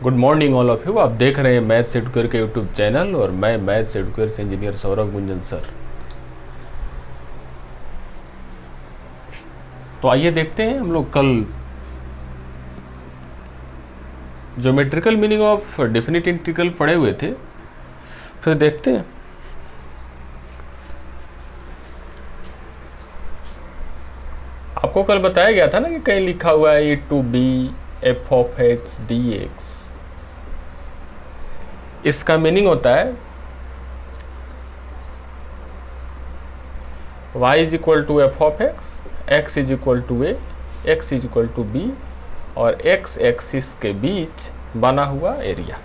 Good morning all of you. आप देख रहे हैं मैथ्स एडुकेयर के यूट्यूब चैनल और मैं मैथ्स एडुकेयर से इंजीनियर सौरभ गुंजन सर। तो आइए देखते हैं, हम लोग कल geometrical meaning of definite integral पढ़े हुए थे, फिर देखते हैं। आपको कल बताया गया था ना कि कहीं लिखा हुआ है e to B F of x D X. इसका मीनिंग होता है y is equal to F of X, X is equal to A, X is equal to B और एक्स एक्सिस के बीच बना हुआ एरिया।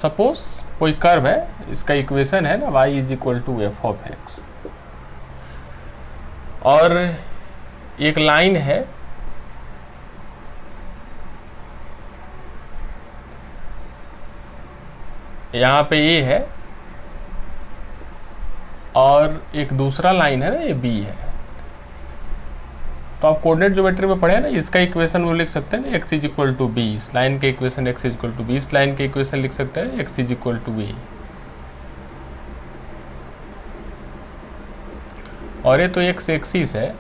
सपोज कोई कर्व है, इसका इक्वेशन है ना y is equal to F of X, और एक लाइन है यहाँ पे ए है और एक दूसरा लाइन है ना ये बी है। तो आप कोऑर्डिनेट ज्योमेट्री में पढ़े ना, इसका इक्वेशन वो लिख सकते हैं ना X is equal to B, इस लाइन के equation X is equal to B, इस लाइन के इक्वेशन लिख सकते हैं X is equal to B. और ये तो एक्स एक्सिस है।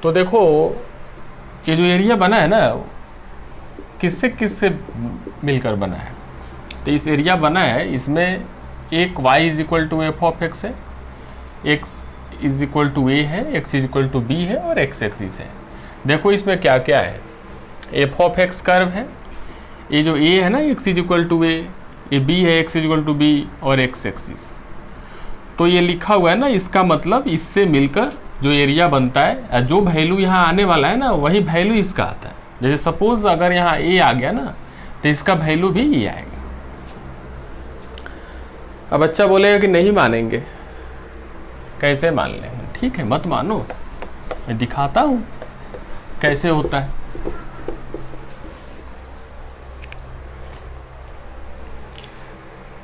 तो देखो ये जो एरिया बना है ना, किससे किससे मिलकर बना है। तो इस एरिया बना है, इसमें एक y is equal to F of x है, x is equal to A है, x is equal to B है और x एक्सिस है। देखो इसमें क्या क्या है, एफ ऑफ एक्स कर्व है, ये जो a है ना x is equal to A, ये b है x is equal to B और x एक्सिस। तो ये लिखा हुआ है ना, इसका मतलब इससे मिलकर जो एरिया बनता है, जो वैल्यू यहाँ आने वाला है ना वही वैल्यू इसका आता है। जैसे सपोज अगर यहाँ a आ गया ना तो इसका वैल्यू भी ये आएगा। अब बच्चा बोलेगा कि नहीं मानेंगे, कैसे मान लेंगे? ठीक है, मत मानो, मैं दिखाता हूँ कैसे होता है।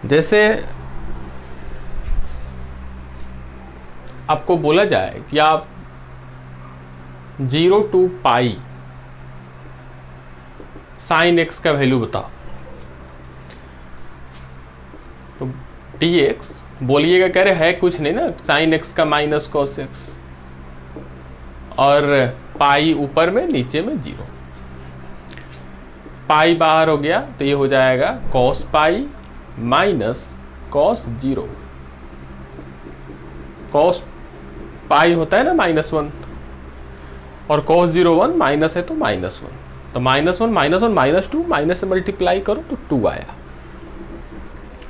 जैसे आपको बोला जाए कि आप 0 टू पाई साइन एक्स का वैल्यू बताओ, तो डी एक्स बोलिएगा, कह रहे है कुछ नहीं ना, साइन एक्स का माइनस कॉस एक्स और पाई ऊपर में नीचे में 0, पाई बाहर हो गया तो ये हो जाएगा cos pi minus cos 0। Cos pi होता है ना -1 और कॉस 0 1 माइनस है तो -1, तो -1 -1 -2 माइनस से मल्टीप्लाई करो तो 2 आया,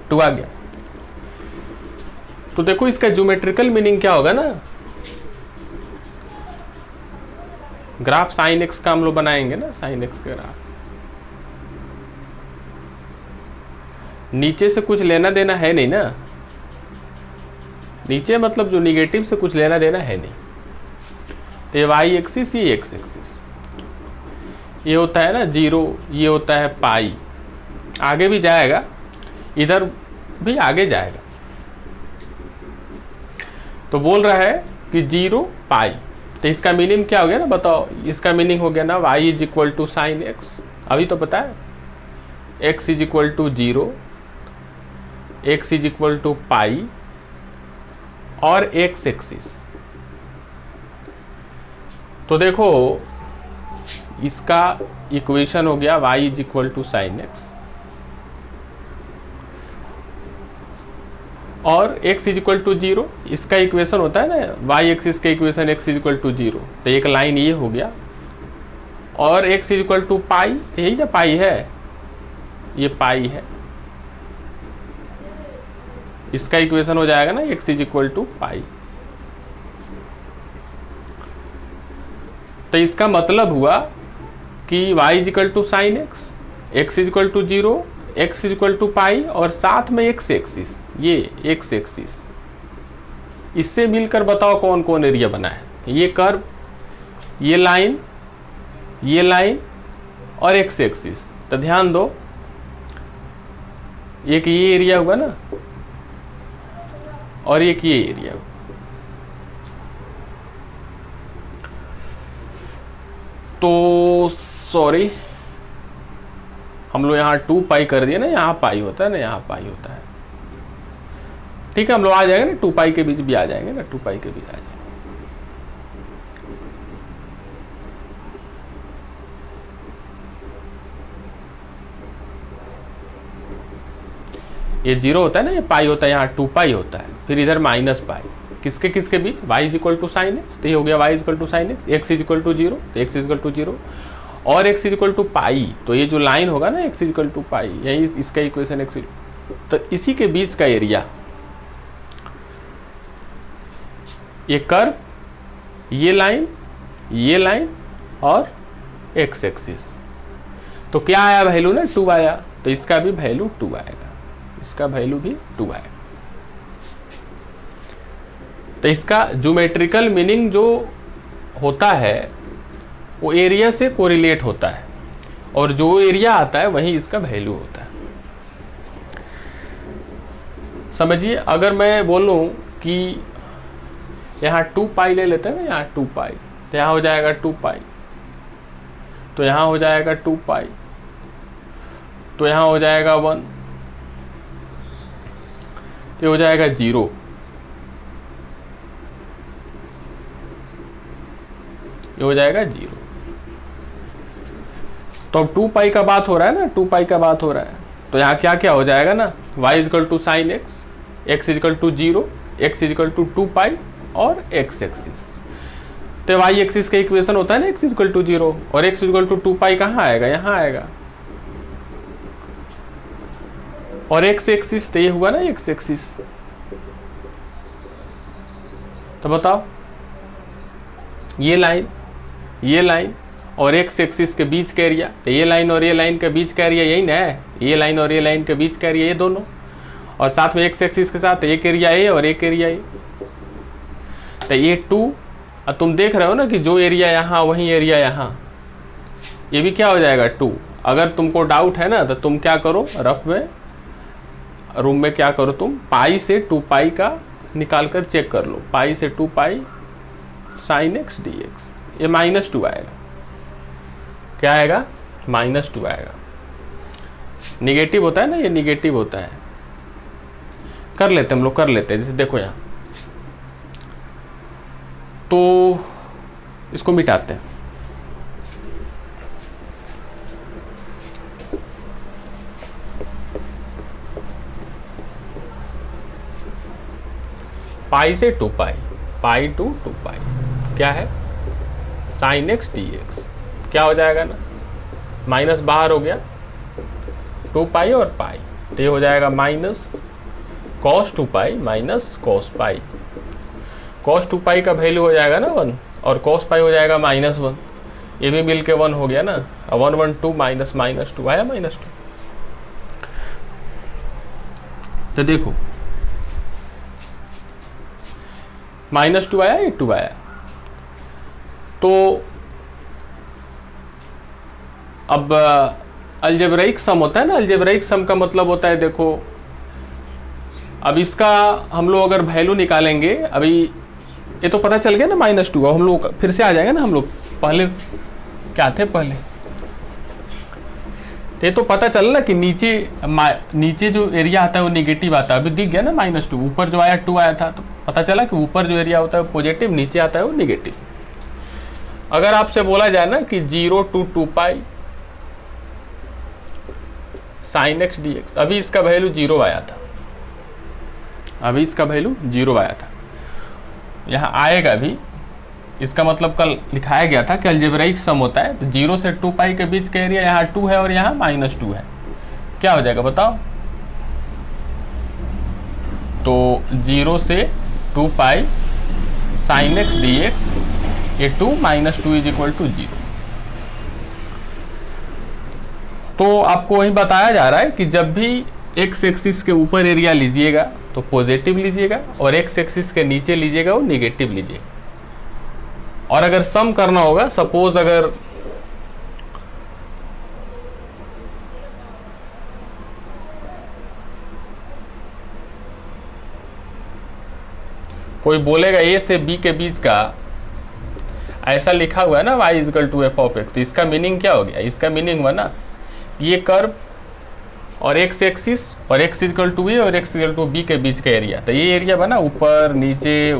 2 आ गया। तो देखो इसका ज्योमेट्रिकल मीनिंग क्या होगा ना, ग्राफ साइन एक्स का हम लोग बनाएंगे ना, साइन एक्स का ग्राफ, नीचे से कुछ लेना देना है नहीं ना, नीचे मतलब जो निगेटिव से कुछ लेना देना है नहीं। तो ये वाई एक्सिस, ये एक्स एक्सिस, ये होता है ना 0, ये होता है पाई, आगे भी जाएगा, इधर भी आगे जाएगा। तो बोल रहा है कि 0 पाई, तो इसका मीनिंग क्या हो गया ना, बताओ। इसका मीनिंग हो गया ना y is equal to sine x, अभी तो पता है, x is equal to 0, x is equal to pi और x एक्सिस। तो देखो इसका इक्वेशन हो गया y is equal to sine X और x इज इक्वल टू 0, इसका इक्वेशन होता है ना y एक्सिस का equation x is equal to 0, तो एक लाइन ये हो गया, और x is equal to pi, यही ना पाई है, ये पाई है, इसका इक्वेशन हो जाएगा ना x is equal to pi. तो इसका मतलब हुआ कि y is equal to sine x, x is equal to 0, x is equal to pi और साथ में x एक्सिस, ये x एक्सिस, इससे मिलकर बताओ कौन कौन एरिया बना है। ये कर्व, ये लाइन और x एक्सिस। तो ध्यान दो, एक ये एरिया हुआ ना, और एक ये एरिया। तो सॉरी, हम लोग यहाँ 2 पाई कर दिए ना, यहाँ पाई होता है ना, यहाँ पाई होता है। ठीक है, हम लोग आ जाएंगे ना 2 पाई के बीच भी आ जाएंगे ना, 2 पाई के बीच आ जाएंगे। ये 0 होता है ना, ये पाई होता है, यहाँ 2 पाई होता है, फिर इधर माइनस पाई, किसके किसके बीच, y is equal to sine X, तो ये हो गया y is equal to sine x, x is equal to 0, तो x इज इक्वल टू 0 और x is equal to pi, तो ये जो लाइन होगा ना x is equal to pi, यही इसका इक्वेशन x, तो इसी के बीच का एरिया, ये कर्व, ये लाइन और x एक्सिस, तो क्या आया वैल्यू ना 2 आया, तो इसका भी वैल्यू 2 आएगा, इसका वैल्यू भी 2 आएगा। तो इसका ज्योमेट्रिकल मीनिंग जो होता है वो एरिया से कोरिलेट होता है, और जो एरिया आता है वही इसका वैल्यू होता है। समझिए, अगर मैं बोलूं कि यहाँ 2 पाई ले लेते हैं ना, यहाँ 2 पाई, तो यहाँ हो जाएगा 2 पाई, तो यहाँ हो जाएगा 2 पाई, तो यहाँ हो जाएगा 1, तो हो जाएगा 0, ये हो जाएगा 0। तो अब 2 पाई का बात हो रहा है ना, 2 पाई का बात हो रहा है, तो यहाँ क्या क्या हो जाएगा ना, y is equal to sine x, x is equal to 0, x is equal to 2 pi और x एक्सिस, तो y एक्सिस का इक्वेशन होता है ना x इज इक्वल टू 0 और x इज इक्वल टू 2 पाई कहाँ आएगा, यहाँ आएगा, और x एक्सिस तो ये हुआ ना x एक्सिस। तो बताओ, ये लाइन और x एक्सिस के बीच का एरिया, तो ये लाइन और ये लाइन के बीच का एरिया यही ना है, ये लाइन और ये लाइन के बीच का एरिया ये दोनों, और साथ में x एक्सिस के साथ एक एरिया ए और एक एरिया ए, तो ये 2, और तुम देख रहे हो ना कि जो एरिया यहाँ वही एरिया यहाँ, ये भी क्या हो जाएगा 2। अगर तुमको डाउट है ना तो तुम क्या करो, रफ में रूम में क्या करो, तुम पाई से 2 पाई का निकाल कर चेक कर लो, पाई से 2 pi sine x D x, ये -2 आएगा, क्या आएगा, -2 आएगा। निगेटिव होता है ना, ये निगेटिव होता है, कर लेते हम लोग, कर लेते हैं। जैसे देखो यहाँ, तो इसको मिटाते हैं, पाई से 2 पाई, पाई टू 2 पाई, क्या है साइन एक्स डी एक्स, क्या हो जाएगा ना, माइनस बाहर हो गया, 2 पाई और पाई, तो ये हो जाएगा minus cos 2 pi minus cos pi, cos 2 पाई का वैल्यू हो जाएगा ना 1 और कॉस पाई हो जाएगा -1, ये भी मिल के 1 हो गया ना, 1 1 2 -2 आया -2। तो देखो -2 आया, ये 2 आया, तो अब अलजेब्राइक सम होता है ना, अलजेब्राइक सम का मतलब होता है, देखो अब इसका हम लोग अगर वैल्यू निकालेंगे, अभी ये तो पता चल गया ना -2, हम लोग फिर से आ जाएंगे ना, हम लोग पहले क्या थे, पहले तो ये तो पता चला ना कि नीचे जो एरिया आता है वो निगेटिव आता है, अभी दिख गया ना -2, ऊपर जो आया 2 आया था, तो पता चला कि ऊपर जो एरिया होता है वो पॉजिटिव, नीचे आता है वो निगेटिव। अगर आपसे बोला जाए ना कि 0 to 2 pi sine x D x, अभी इसका वैल्यू 0 आया था, अभी इसका वैल्यू 0 आया था, यहाँ आएगा भी, इसका मतलब कल लिखाया गया था कि अलजेब्राइक सम होता है, तो 0 से 2 पाई के बीच का एरिया यहाँ 2 है और यहाँ -2 है, क्या हो जाएगा बताओ, तो 0 से 2 pi sine x D x, ये 2 -2 इज इक्वल टू 0। तो आपको वही बताया जा रहा है कि जब भी x एक्सिस के ऊपर एरिया लीजिएगा तो पॉजिटिव लीजिएगा, और x एक्सिस के नीचे लीजिएगा वो निगेटिव लीजिएगा। और अगर सम करना होगा, सपोज अगर कोई बोलेगा ए से बी के बीच का ऐसा लिखा हुआ है ना y is equal to F of X, तो इसका मीनिंग क्या हो गया? इसका मीनिंग हुआ ना ये कर्व और एक्स एक्सिस और एक्स इजकल टू ए और एक्स इजकल टू बी के बीच का एरिया, तो ये एरिया बना ऊपर नीचे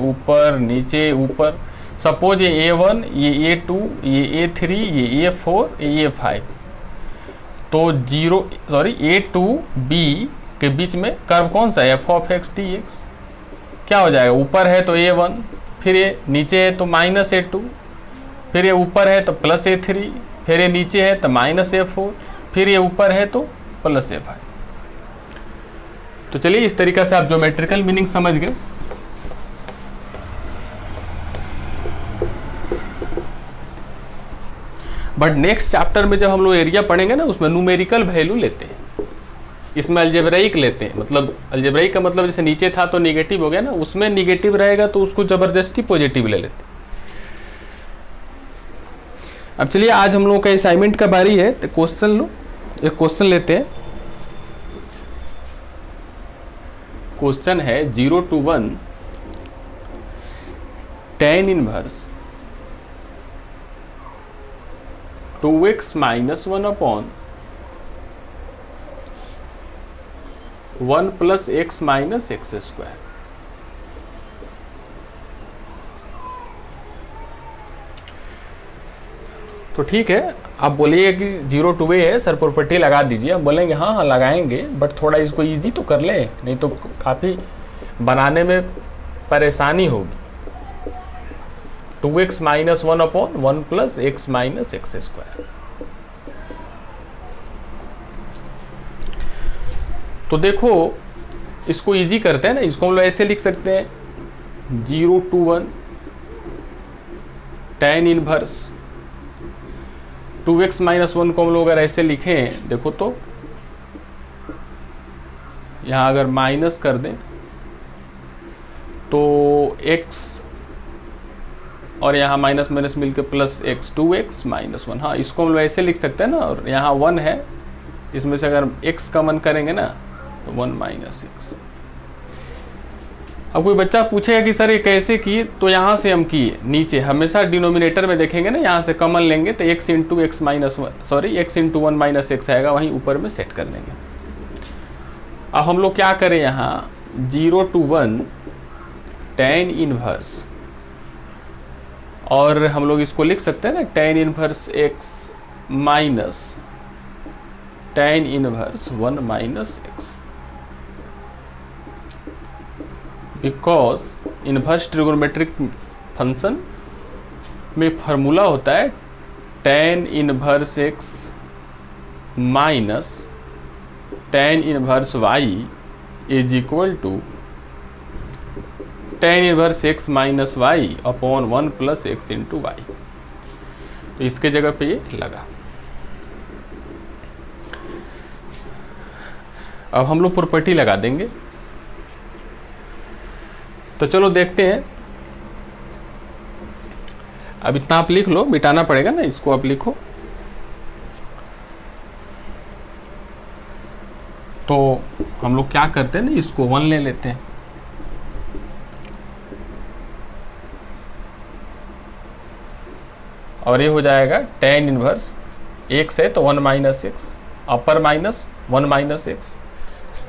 ऊपर। सपोज ये A1, ये A2, ये A3, ये A4, ये A5, तो A2B के बीच में कर्व कौन सा है? F of x D x. क्या हो जाएगा? ऊपर है तो A1, फिर ये नीचे है तो माइनस A2, फिर ये ऊपर है तो प्लस A3, फिर ये नीचे है तो माइनस A4, फिर ये ऊपर है तो प्लस A5। तो चलिए इस तरीका से आप ज्योमेट्रिकल मीनिंग समझ गए। बट नेक्स्ट चैप्टर में जब हम लोग एरिया पढ़ेंगे ना, उसमें न्यूमेरिकल वैल्यू लेते हैं, इसमें अलजेब्राइक लेते हैं। मतलब अलजेब्राइक का मतलब जैसे नीचे था तो निगेटिव हो गया ना, उसमें निगेटिव रहेगा तो उसको जबरदस्ती पॉजिटिव ले लेते हैं। अब चलिए आज हम लोगों का असाइनमेंट का बारी है, तो क्वेश्चन लो, एक क्वेश्चन लेते हैं। क्वेश्चन है 0 to 1 tan inverse 2x minus 1 upon 1 plus x minus x square. तो ठीक है, आप बोलिए कि 0 to a है सर, प्रॉपर्टी लगा दीजिए। हम बोलेंगे हाँ हाँ लगाएंगे, बट थोड़ा इसको इजी तो कर ले, नहीं तो काफ़ी बनाने में परेशानी होगी। 2x minus 1 upon 1 plus x minus x square. तो देखो इसको इजी करते हैं ना, इसको हम लोग ऐसे लिख सकते हैं 0 to 1 tan inverse 2x minus 1 को हम लोग अगर ऐसे लिखें, देखो तो यहाँ अगर माइनस कर दें तो x और यहाँ माइनस माइनस मिलकर प्लस एक्स, 2x माइनस 1। हाँ, इसको हम लोग ऐसे लिख सकते हैं ना, और यहाँ 1 है, इसमें से अगर x कॉमन करेंगे ना तो 1 माइनस एक्स। अब कोई बच्चा पूछेगा कि सर ये कैसे किए, तो यहाँ से हम किए, नीचे हमेशा डिनोमिनेटर में देखेंगे ना, यहाँ से कॉमन लेंगे तो x into x minus 1, sorry x into 1 minus x आएगा, वहीं ऊपर में सेट कर देंगे। अब हम लोग क्या करें, यहाँ 0 to 1 tan इनवर्स, और हम लोग इसको लिख सकते हैं ना tan inverse x minus tan inverse 1 minus X, because inverse trigonometric function में फार्मूला होता है tan inverse x minus tan inverse y is equal to tan inverse x minus y upon 1 plus X into Y. तो इसके जगह पे ये लगा। अब हम लोग प्रॉपर्टी लगा देंगे, तो चलो देखते हैं। अब इतना आप लिख लो, मिटाना पड़ेगा ना, इसको आप लिखो। तो हम लोग क्या करते हैं ना, इसको 1 ले लेते हैं, और ये हो जाएगा tan इनवर्स x है तो 1 माइनस एक्स, अपर माइनस 1 माइनस एक्स,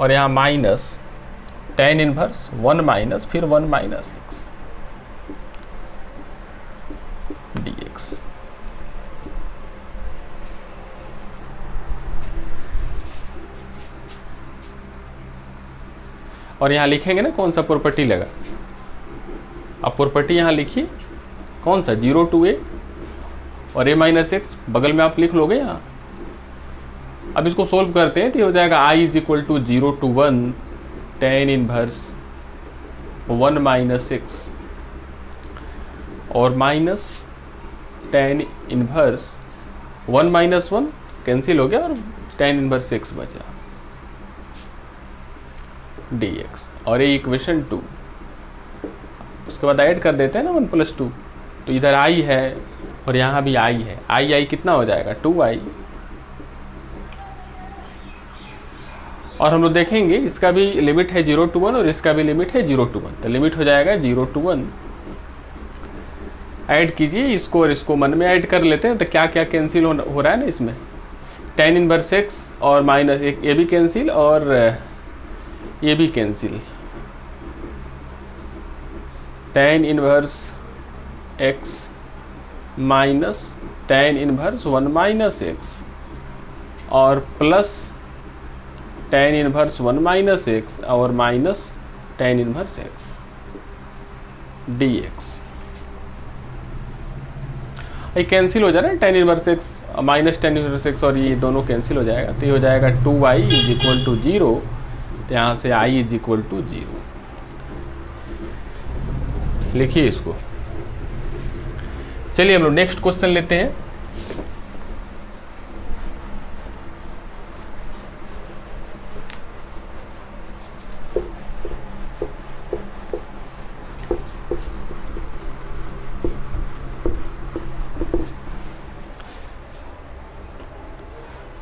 और यहाँ माइनस tan इनवर्स 1 माइनस फिर 1 माइनस एक्स dx। और यहाँ लिखेंगे ना कौन सा प्रॉपर्टी लगा। अब प्रॉपर्टी यहाँ लिखिए कौन सा, 0 to a और a माइनस एक्स बगल में आप लिख लोगे यहाँ। अब इसको सोल्व करते हैं तो ये हो जाएगा i is equal to 0 to 1 tan inverse 1 minus x और minus tan inverse 1 minus 1 cancel हो गया और tan इनवर्स एक्स बचा dx, और ये इक्वेशन 2। उसके बाद ऐड कर देते हैं ना 1 प्लस 2, तो इधर i है और यहाँ भी i है, i कितना हो जाएगा 2i, और हम लोग देखेंगे इसका भी लिमिट है 0 to 1 और इसका भी लिमिट है 0 to 1, तो लिमिट हो जाएगा 0 to 1। ऐड कीजिए इसको और इसको, मन में ऐड कर लेते हैं तो क्या क्या कैंसिल हो रहा है ना इसमें, tan इनवर्स x और माइनस एक ये भी कैंसिल और ये भी cancel, tan inverse x minus tan inverse 1 minus x और plus tan inverse 1 minus x और minus tan inverse x dx। ये कैंसिल हो जा रहा है, tan inverse x minus tan inverse x और ये दोनों कैंसिल हो जाएगा, तो ये हो जाएगा 2y इज इक्वल टू 0, तो यहाँ से i इज इक्वल टू 0 लिखिए इसको। चलिए हम लोग नेक्स्ट क्वेश्चन लेते हैं।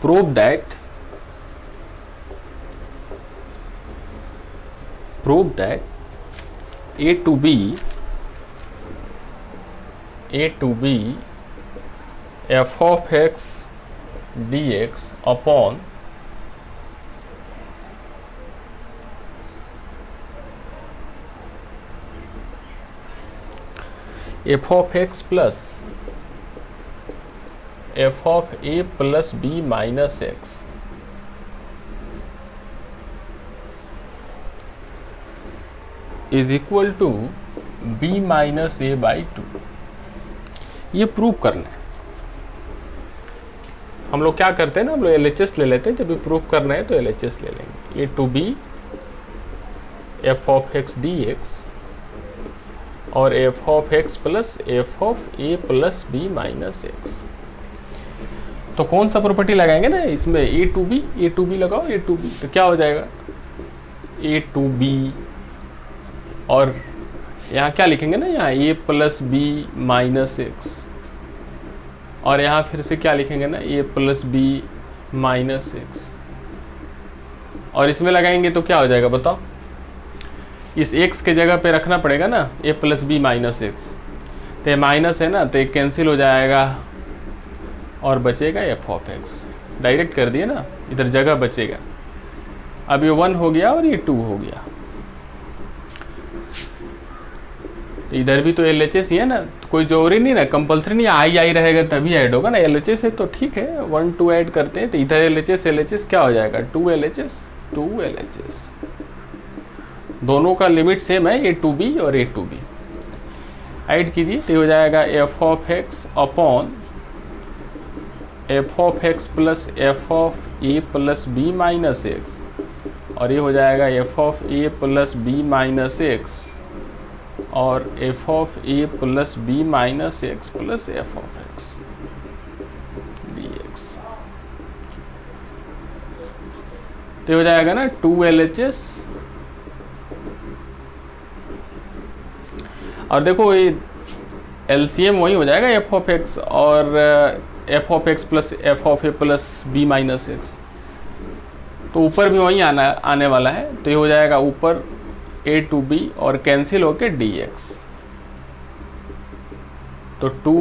prove that a to b f of x dx upon f of x plus f of a plus b minus x is equal to b minus A by 2। ये prove करना है। हम लोग क्या करते हैं ना, हम लोग LHS ले लेते हैं, जब भी प्रूव करना है तो LHS ले लेंगे। a to b f of x dx और f of x plus f of a plus b minus x। तो कौन सा प्रॉपर्टी लगाएंगे ना इसमें, a टू b लगाओ, a टू b, तो क्या हो जाएगा a टू b और यहाँ क्या लिखेंगे ना, यहाँ a plus b minus x और यहाँ फिर से क्या लिखेंगे ना a plus b minus x और इसमें लगाएंगे तो क्या हो जाएगा बताओ, इस x के जगह पे रखना पड़ेगा ना a plus b minus x, तो ये माइनस है ना तो ये कैंसिल हो जाएगा और बचेगा f ऑफ x। डायरेक्ट कर दिए ना, इधर जगह बचेगा। अब ये 1 हो गया और ये 2 हो गया, तो इधर भी तो LHS ही है ना, तो कोई जरूरी नहीं ना, कंपल्सरी नहीं आई रहेगा तभी ऐड होगा ना, LHS है तो ठीक है 1 2 ऐड करते हैं, तो इधर LHS क्या हो जाएगा 2 LHS। दोनों का लिमिट सेम है, a टू b और a टू b। ऐड कीजिए तो हो जाएगा f of x upon f of x plus f of a plus b minus x और ये हो जाएगा f of a plus b minus x और f of a plus b minus x plus f of x dx। तो हो जाएगा ना 2 LHS और देखो ये LCM वही हो जाएगा f ऑफ x और f of x plus f of a plus b minus x, तो ऊपर भी वही आने वाला है, तो ये हो जाएगा ऊपर a टू b और कैंसिल होके dx, तो 2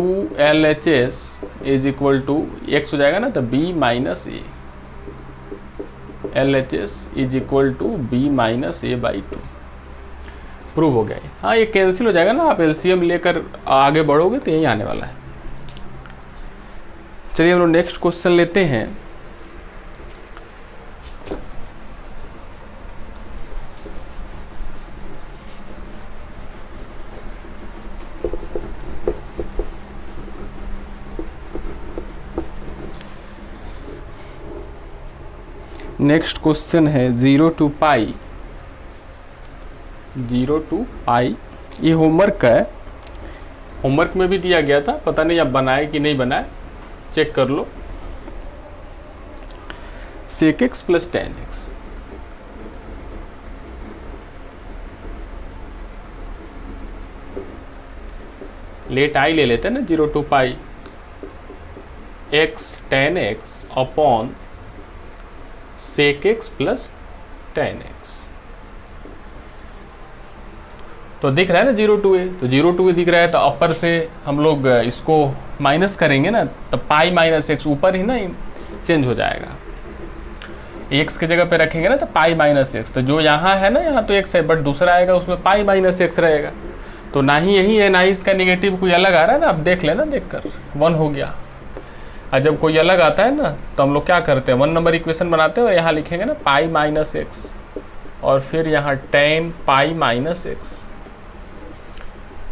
LHS is equal to x हो जाएगा ना तो b minus a, LHS is equal to b minus a by 2। Prove हो गया है। हाँ ये कैंसिल हो जाएगा ना, आप LCM लेकर आगे बढ़ोगे तो यही आने वाला है। चलिए हम लोग नेक्स्ट क्वेश्चन लेते हैं। नेक्स्ट क्वेश्चन है 0 to पाई, ये होमवर्क है, होमवर्क में भी दिया गया था, पता नहीं अब बनाए कि नहीं बनाए, चेक कर लो। sec x plus tan x, let I ले लेते हैं ना 0 to पाई x tan x upon sec x plus 10x। तो दिख रहा है ना 0 to a, तो 0 to a दिख रहा है, तो अपर से हम लोग इसको माइनस करेंगे ना, तो पाई माइनस एक्स ऊपर ही ना चेंज हो जाएगा, एक्स की जगह पे रखेंगे ना तो पाई माइनस एक्स, तो जो यहाँ है ना यहाँ तो एक्स है, बट दूसरा आएगा उसमें पाई माइनस एक्स रहेगा, तो ना ही यही है ना ही इसका निगेटिव कोई अलग आ रहा है ना। अब देख लेना, देख कर 1 हो गया। और जब कोई अलग आता है ना तो हम लोग क्या करते हैं, 1 नंबर इक्वेशन बनाते हैं और यहाँ लिखेंगे ना पाई माइनस एक्स, और फिर यहाँ 10 पाई माइनस एक्स,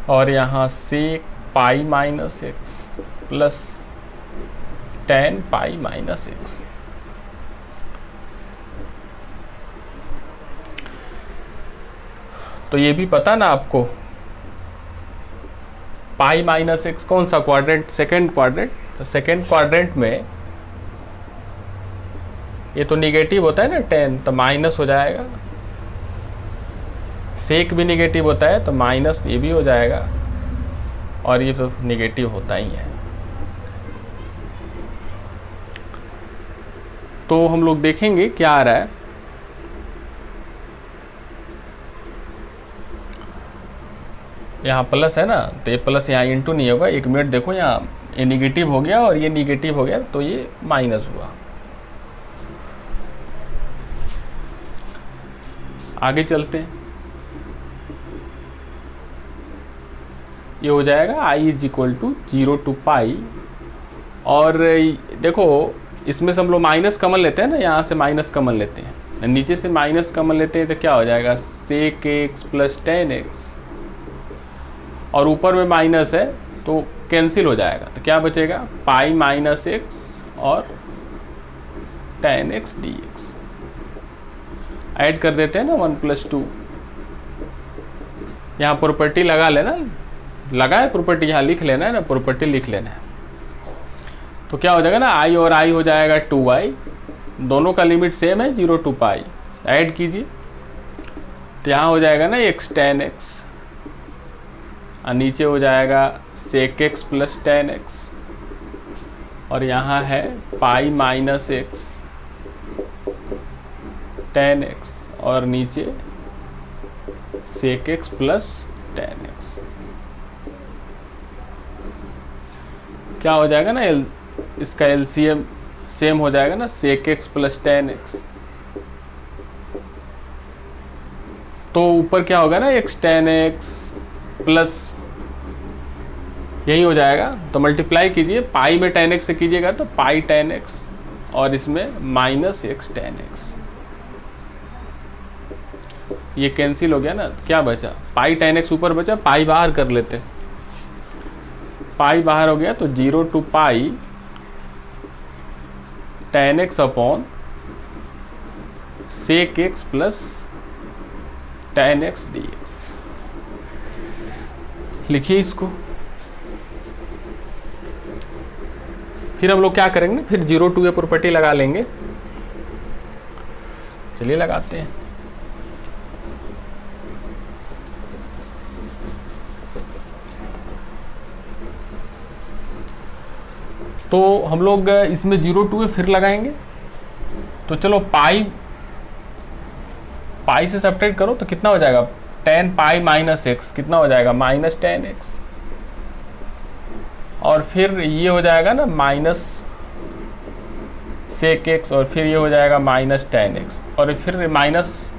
और यहाँ sec pi minus x plus 10 pi minus x. तो ये भी पता ना आपको, पाई माइनस एक्स कौन सा क्वाड्रेंट, सेकेंड क्वाड्रेंट, तो सेकेंड क्वाड्रेंट में ये तो निगेटिव होता है ना 10, तो माइनस हो जाएगा, सेक भी निगेटिव होता है तो माइनस ये भी हो जाएगा, और ये तो निगेटिव होता ही है। तो हम लोग देखेंगे क्या आ रहा है। यहाँ प्लस है ना, तो ये प्लस यहाँ इंटू नहीं होगा, 1 मिनट देखो, यहाँ ये निगेटिव हो गया और ये निगेटिव हो गया, तो ये माइनस हुआ। आगे चलते हैं, ये हो जाएगा i is equal to 0 to pi, और देखो इसमें से हम लोग माइनस कॉमन लेते हैं ना, यहाँ से माइनस कॉमन लेते हैं, नीचे से माइनस कॉमन लेते हैं, तो क्या हो जाएगा सेक एक्स प्लस 10x, और ऊपर में माइनस है तो कैंसिल हो जाएगा, तो क्या बचेगा पाई माइनस एक्स और 10x dx। ऐड कर देते हैं ना 1 + 2, यहाँ प्रॉपर्टी लगा लेना, लगा है प्रॉपर्टी, यहाँ लिख लेना है ना, प्रॉपर्टी लिख लेना है, तो क्या हो जाएगा ना i और i हो जाएगा 2i, दोनों का लिमिट सेम है 0 to पाई, ऐड कीजिए, तो यहाँ हो जाएगा ना x 10x, और नीचे हो जाएगा सेक एक्स प्लस 10x, और यहाँ है पाई माइनस एक्स 10x, और नीचे सेक एक्स प्लस 10x। क्या हो जाएगा ना इसका एलसीएम सेम हो जाएगा ना, सेक एक्स प्लस 10x, तो ऊपर क्या होगा ना x 10x प्लस यही हो जाएगा, तो मल्टीप्लाई कीजिए, पाई में 10x से कीजिएगा तो पाई 10x, और इसमें माइनस x 10x, ये कैंसिल हो गया ना, क्या बचा पाई 10x ऊपर बचा, पाई बाहर कर लेते हैं, पाई बाहर हो गया, तो 0 to pi 10x upon sec X plus 10x dx। लिखिए इसको, फिर हम लोग क्या करेंगे ना, फिर 0 to a प्रॉपर्टी लगा लेंगे, चलिए लगाते हैं। तो हम लोग इसमें 0 to a फिर लगाएंगे, तो चलो पाई से सब्ट्रैक्ट करो तो कितना हो जाएगा 10 पाई माइनस एक्स, कितना हो जाएगा माइनस 10x, और फिर ये हो जाएगा ना माइनस सेक एक्स, और फिर ये हो जाएगा माइनस 10x, और फिर माइनस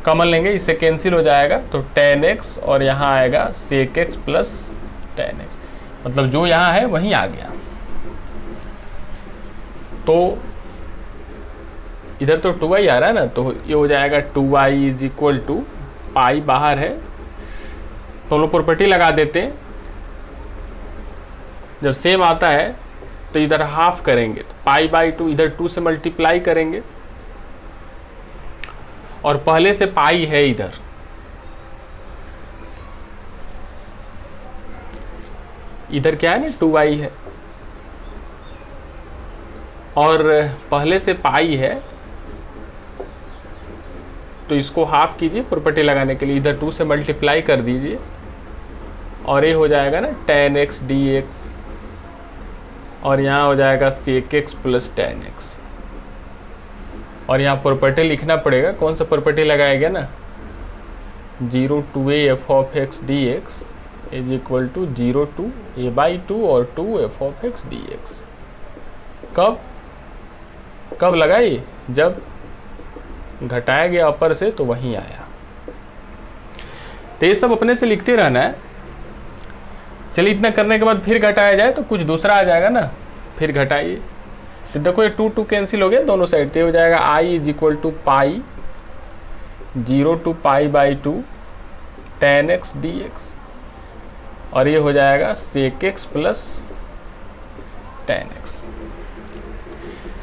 कॉमन लेंगे, इससे कैंसिल हो जाएगा, तो 10x, और यहाँ आएगा सेक एक्स प्लस 10x, मतलब जो यहाँ है वहीं आ गया। तो इधर तो 2i आ रहा है ना, तो ये हो जाएगा 2i इज इक्वल टू पाई बाहर है, तो हम लोग प्रॉपर्टी लगा देते हैं, जब सेम आता है तो इधर हाफ करेंगे, तो पाई बाई 2 इधर 2 से मल्टीप्लाई करेंगे, और पहले से पाई है इधर क्या है ना 2i है, और पहले से पाई है, तो इसको हाफ कीजिए प्रॉपर्टी लगाने के लिए, इधर 2 से मल्टीप्लाई कर दीजिए, और ये हो जाएगा ना 10x dx, और यहाँ हो जाएगा सेक एक्स प्लस 10x। और यहाँ प्रॉपर्टी लिखना पड़ेगा, कौन सा प्रॉपर्टी लगाएगा ना, 0 to a f of x dx is equal to 0 to a/2 और 2 f of x dx। कब लगाई, जब घटाया गया अपर से तो वहीं आया। तो ये सब अपने से लिखते रहना है। चलिए इतना करने के बाद फिर घटाया जाए तो कुछ दूसरा आ जाएगा ना, फिर घटाइए। तो देखो ये 2 2 कैंसिल हो गया दोनों साइड, तो हो जाएगा i is equal to pi 0 to π/2 tan x dx, और ये हो जाएगा sec x plus tan x।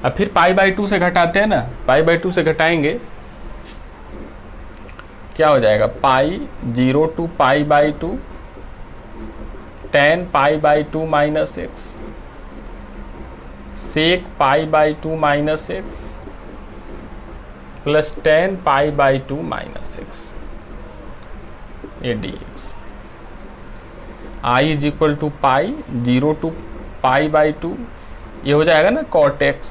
अब फिर π/2 से घटाते हैं ना, π/2 से घटाएंगे क्या हो जाएगा, pi 0 to π/2 tan π/2 minus x sec π/2 minus x plus tan π/2 minus x a dx। i is equal to pi 0 to π/2, ये हो जाएगा ना cot x,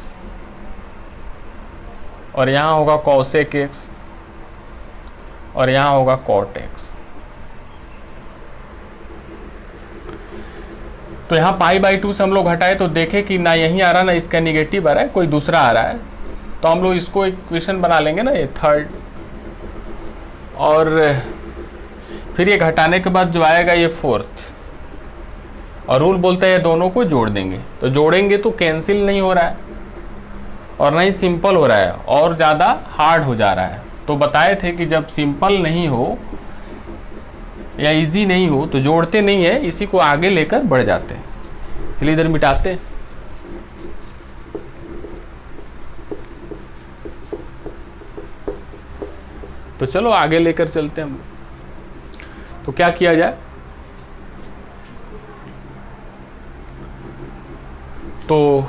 और यहाँ होगा cosec x, और यहाँ होगा cot x। तो यहाँ π/2 से हम लोग हटाए तो देखें कि ना यहीं आ रहा ना इसका निगेटिव आ रहा है, कोई दूसरा आ रहा है, तो हम लोग इसको इक्वेशन बना लेंगे ना, ये थर्ड। और फिर ये घटाने के बाद जो आएगा ये फोर्थ, और रूल बोलता है दोनों को जोड़ देंगे। तो जोड़ेंगे तो कैंसिल नहीं हो रहा है और नहीं सिंपल हो रहा है, और ज़्यादा हार्ड हो जा रहा है। तो बताए थे कि जब सिंपल नहीं हो या इजी नहीं हो तो जोड़ते नहीं है, इसी को आगे लेकर बढ़ जाते हैं। चलिए इधर मिटाते हैं। तो चलो आगे लेकर चलते हैं हम। तो क्या किया जाए, तो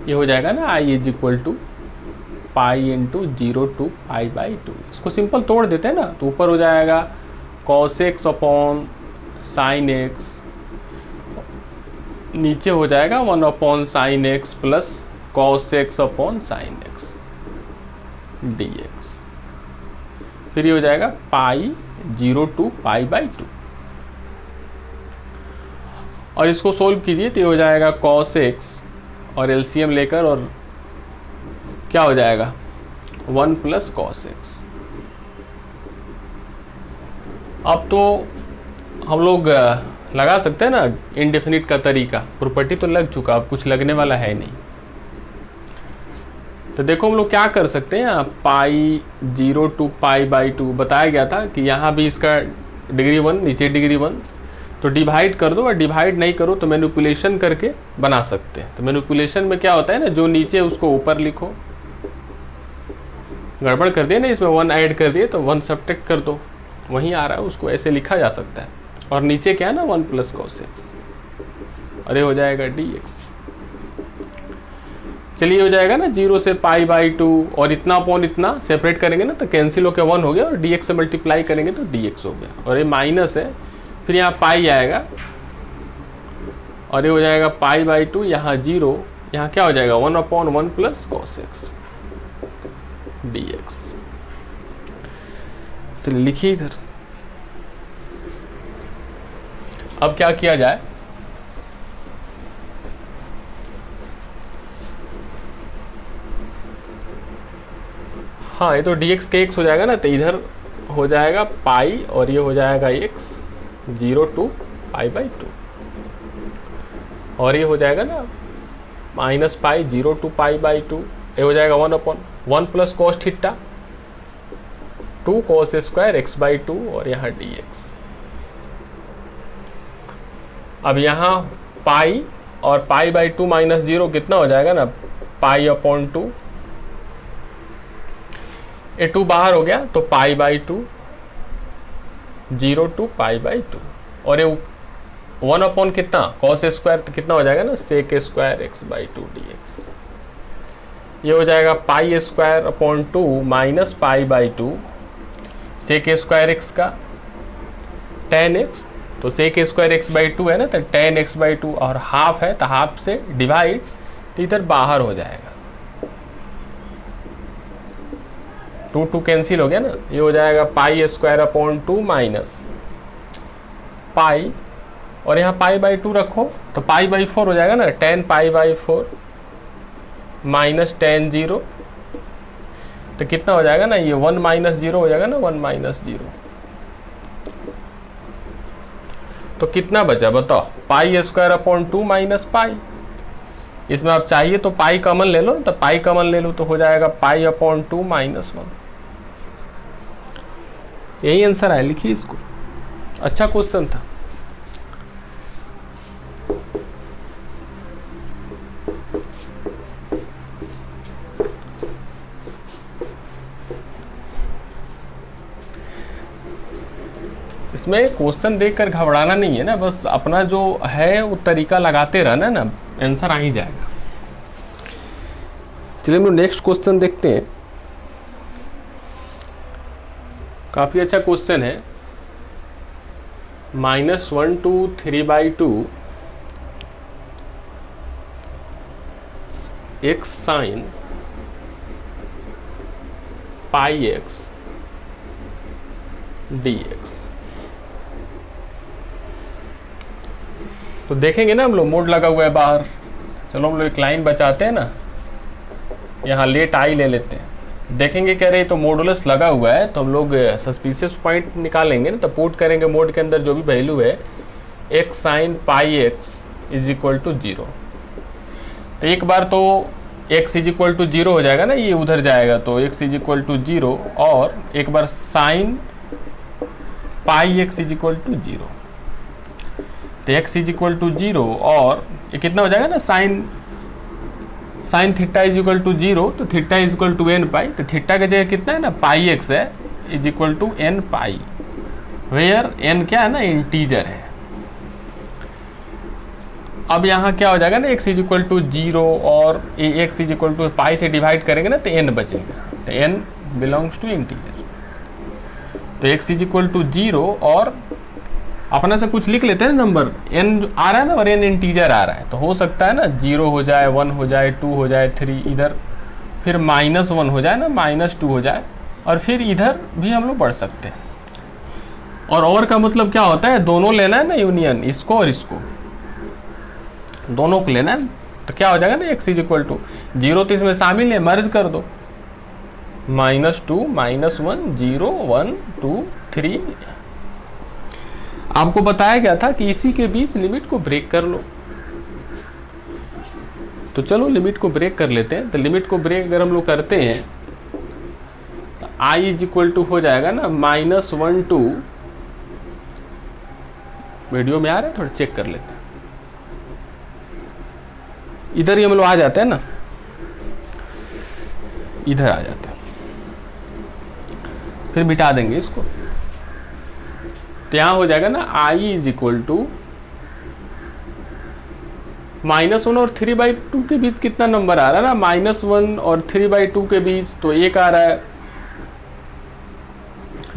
ये हो जाएगा ना i is equal to pi into 0 to π/2। इसको सिंपल तोड़ देते हैं ना, तो ऊपर हो जाएगा cos x upon sine x, नीचे हो जाएगा 1 upon sine x plus cos x upon sine x dx। फिर ये हो जाएगा पाई 0 to π/2, और इसको सोल्व कीजिए तो ये हो जाएगा cos x और एलसीएम लेकर, और क्या हो जाएगा 1 प्लस cos x। अब तो हम लोग लगा सकते हैं ना इनडेफिनिट का तरीका, प्रॉपर्टी तो लग चुका, अब कुछ लगने वाला है नहीं। तो देखो हम लोग क्या कर सकते हैं, पाई 0 to π/2 बताया गया था कि यहाँ भी इसका डिग्री 1 नीचे डिग्री 1, तो डिवाइड कर दो, और डिवाइड नहीं करो तो मैनिपुलेशन करके बना सकते हैं। तो मैनिपुलेशन में क्या होता है ना, जो नीचे उसको ऊपर लिखो, गड़बड़ कर दिए ना, इसमें 1 ऐड कर दिए तो 1 सब्ट्रैक्ट कर दो, वहीं आ रहा है, उसको ऐसे लिखा जा सकता है। और नीचे क्या है ना 1 प्लस cos x, और ये हो जाएगा dx। चलिए हो जाएगा ना 0 से π/2, और इतना अपॉन इतना सेपरेट करेंगे ना तो कैंसिल होकर 1 हो गया, और dx से मल्टीप्लाई करेंगे तो dx हो गया, और ये माइनस है, फिर यहाँ पाई आएगा, और ये हो जाएगा π/2, यहाँ 0, यहाँ क्या हो जाएगा 1 upon 1 plus cos x dx। चलिए लिखिए इधर। अब क्या किया जाए, हाँ ये तो dx के x हो जाएगा ना, तो इधर हो जाएगा पाई, और ये हो जाएगा x 0 to π/2, और ये हो जाएगा ना माइनस पाई 0 to π/2, ये हो जाएगा 1 upon 1 plus cos theta 2 cos square x/2, और यहाँ dx। अब यहाँ पाई और π/2 माइनस 0 कितना हो जाएगा ना, पाई अपॉन 2, ये 2 बाहर हो गया तो π/2 0 to π/2, और ये 1 अपॉन कितना cos स्क्वायर कितना हो जाएगा ना sec स्क्वायर x/2 dx। ये हो जाएगा pi square upon 2 minus π/2 sec square x का tan x, तो sec स्क्वायर x/2 है ना, तो tan x/2, और हाफ है तो हाफ से डिवाइड, तो इधर बाहर हो जाएगा। टू टू कैंसिल हो गया ना, ये हो जाएगा pi square upon 2 minus pi, और यहाँ पाई बाई 2 रखो तो पाई बाई 4 हो जाएगा ना, 10 पाई बाई 4 माइनस 10 0, तो कितना हो जाएगा ना, ये 1 माइनस 0 हो जाएगा ना, 1 माइनस 0। तो कितना बचा बताओ, पाई स्क्वायर अपॉन 2 माइनस पाई। इसमें आप चाहिए तो पाई कॉमन ले लो, तो पाई कॉमन ले लो तो हो जाएगा पाई अपॉन 2 माइनस 1। यही आंसर है, लिखिए इसको। अच्छा क्वेश्चन था। इसमें क्वेश्चन देखकर घबराना नहीं है ना, बस अपना जो है वो तरीका लगाते रहना ना, आंसर आ ही जाएगा। चलिए हम लोग नेक्स्ट क्वेश्चन देखते हैं। काफ़ी अच्छा क्वेश्चन है। -1 2 3/2 x sine pi x dx। तो देखेंगे ना हम लोग, मोड लगा हुआ है बाहर। चलो हम लोग एक लाइन बचाते हैं ना, यहाँ लेट आई ले लेते हैं। देखेंगे कह रहे तो मॉडुलस लगा हुआ है, तो हम लोग सस्पिशियस पॉइंट निकालेंगे ना, तो पुट करेंगे मोड के अंदर जो भी वैल्यू है x sine pi x is equal to 0। तो एक बार तो x इज इक्वल टू 0 हो जाएगा ना, ये उधर जाएगा तो x इज इक्वल टू 0, और एक बार sine pi x is equal to 0। तो x इज इक्वल टू 0, और ये कितना हो जाएगा ना, sine theta is equal to 0, तो theta is equal to n pi. तो थीटा की जगह कितना है ना, पाई एक्स है, is equal to n pi, where n क्या है ना, इंटीजर है। अब यहाँ क्या हो जाएगा ना, x इज इक्वल टू 0, और ये x इज इक्वल टू पाई से डिवाइड करेंगे ना, तो n बचेगा, तो n बिलोंग्स टू इंटीजर। तो x इज इक्वल टू 0, और अपना से कुछ लिख लेते हैं ना, नंबर n आ रहा है ना, और n इंटीजर आ रहा है, तो हो सकता है ना 0 हो जाए, 1 हो जाए, 2 हो जाए, 3 इधर, फिर -1 हो जाए ना, -2 हो जाए, और फिर इधर भी हम लोग बढ़ सकते हैं। और का मतलब क्या होता है, दोनों लेना है ना, यूनियन, इसको और इसको, दोनों को लेना है। तो क्या हो जाएगा ना, x इज इक्वल टू 0 तो इसमें शामिल है, मर्ज कर दो, -2 -1 0 1 2 3। आपको बताया गया था कि इसी के बीच लिमिट को ब्रेक कर लो, तो चलो लिमिट को ब्रेक कर लेते हैं। तो लिमिट को ब्रेक अगर हम लोग करते हैं तो i इज इक्वल टू हो जाएगा ना, -1 2, वीडियो में आ रहा है, थोड़ा चेक कर लेते हैं। इधर ही हम लोग आ जाते हैं ना, इधर आ जाते हैं, फिर मिटा देंगे इसको। तो यहाँ हो जाएगा ना, i इज इक्वल टू -1 और 3/2 के बीच कितना नंबर आ रहा है ना, -1 और 3/2 के बीच तो एक आ रहा है,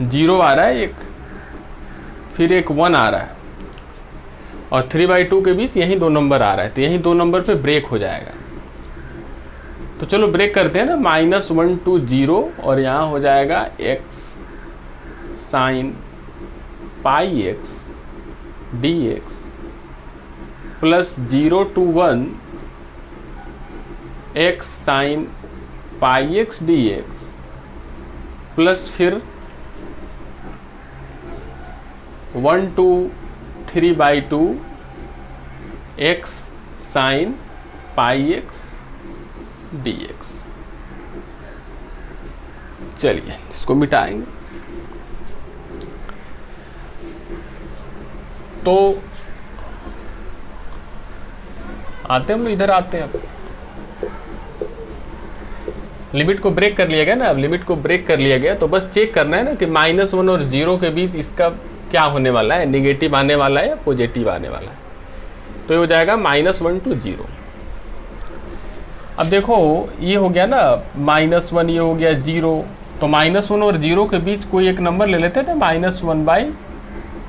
0 आ रहा है एक, फिर एक 1 आ रहा है, और 3/2 के बीच यही 2 नंबर आ रहा है, तो यही 2 नंबर पे ब्रेक हो जाएगा। तो चलो ब्रेक करते हैं ना, -1 2 0, और यहाँ हो जाएगा x sine pi x dx plus 0 to 1 x sine pi x dx plus फिर 1 to 3/2 x sine pi x dx। चलिए इसको मिटाएंगे। तो आते हम लोग इधर आते हैं। अब लिमिट को ब्रेक कर लिया गया ना, अब लिमिट को ब्रेक कर लिया गया तो बस चेक करना है ना कि -1 और 0 के बीच इसका क्या होने वाला है, निगेटिव आने वाला है या पॉजिटिव आने वाला है। तो ये हो जाएगा -1 to 0। अब देखो ये हो गया ना -1, ये हो गया 0, तो -1 और 0 के बीच कोई एक नंबर ले लेते थे, -1 बाई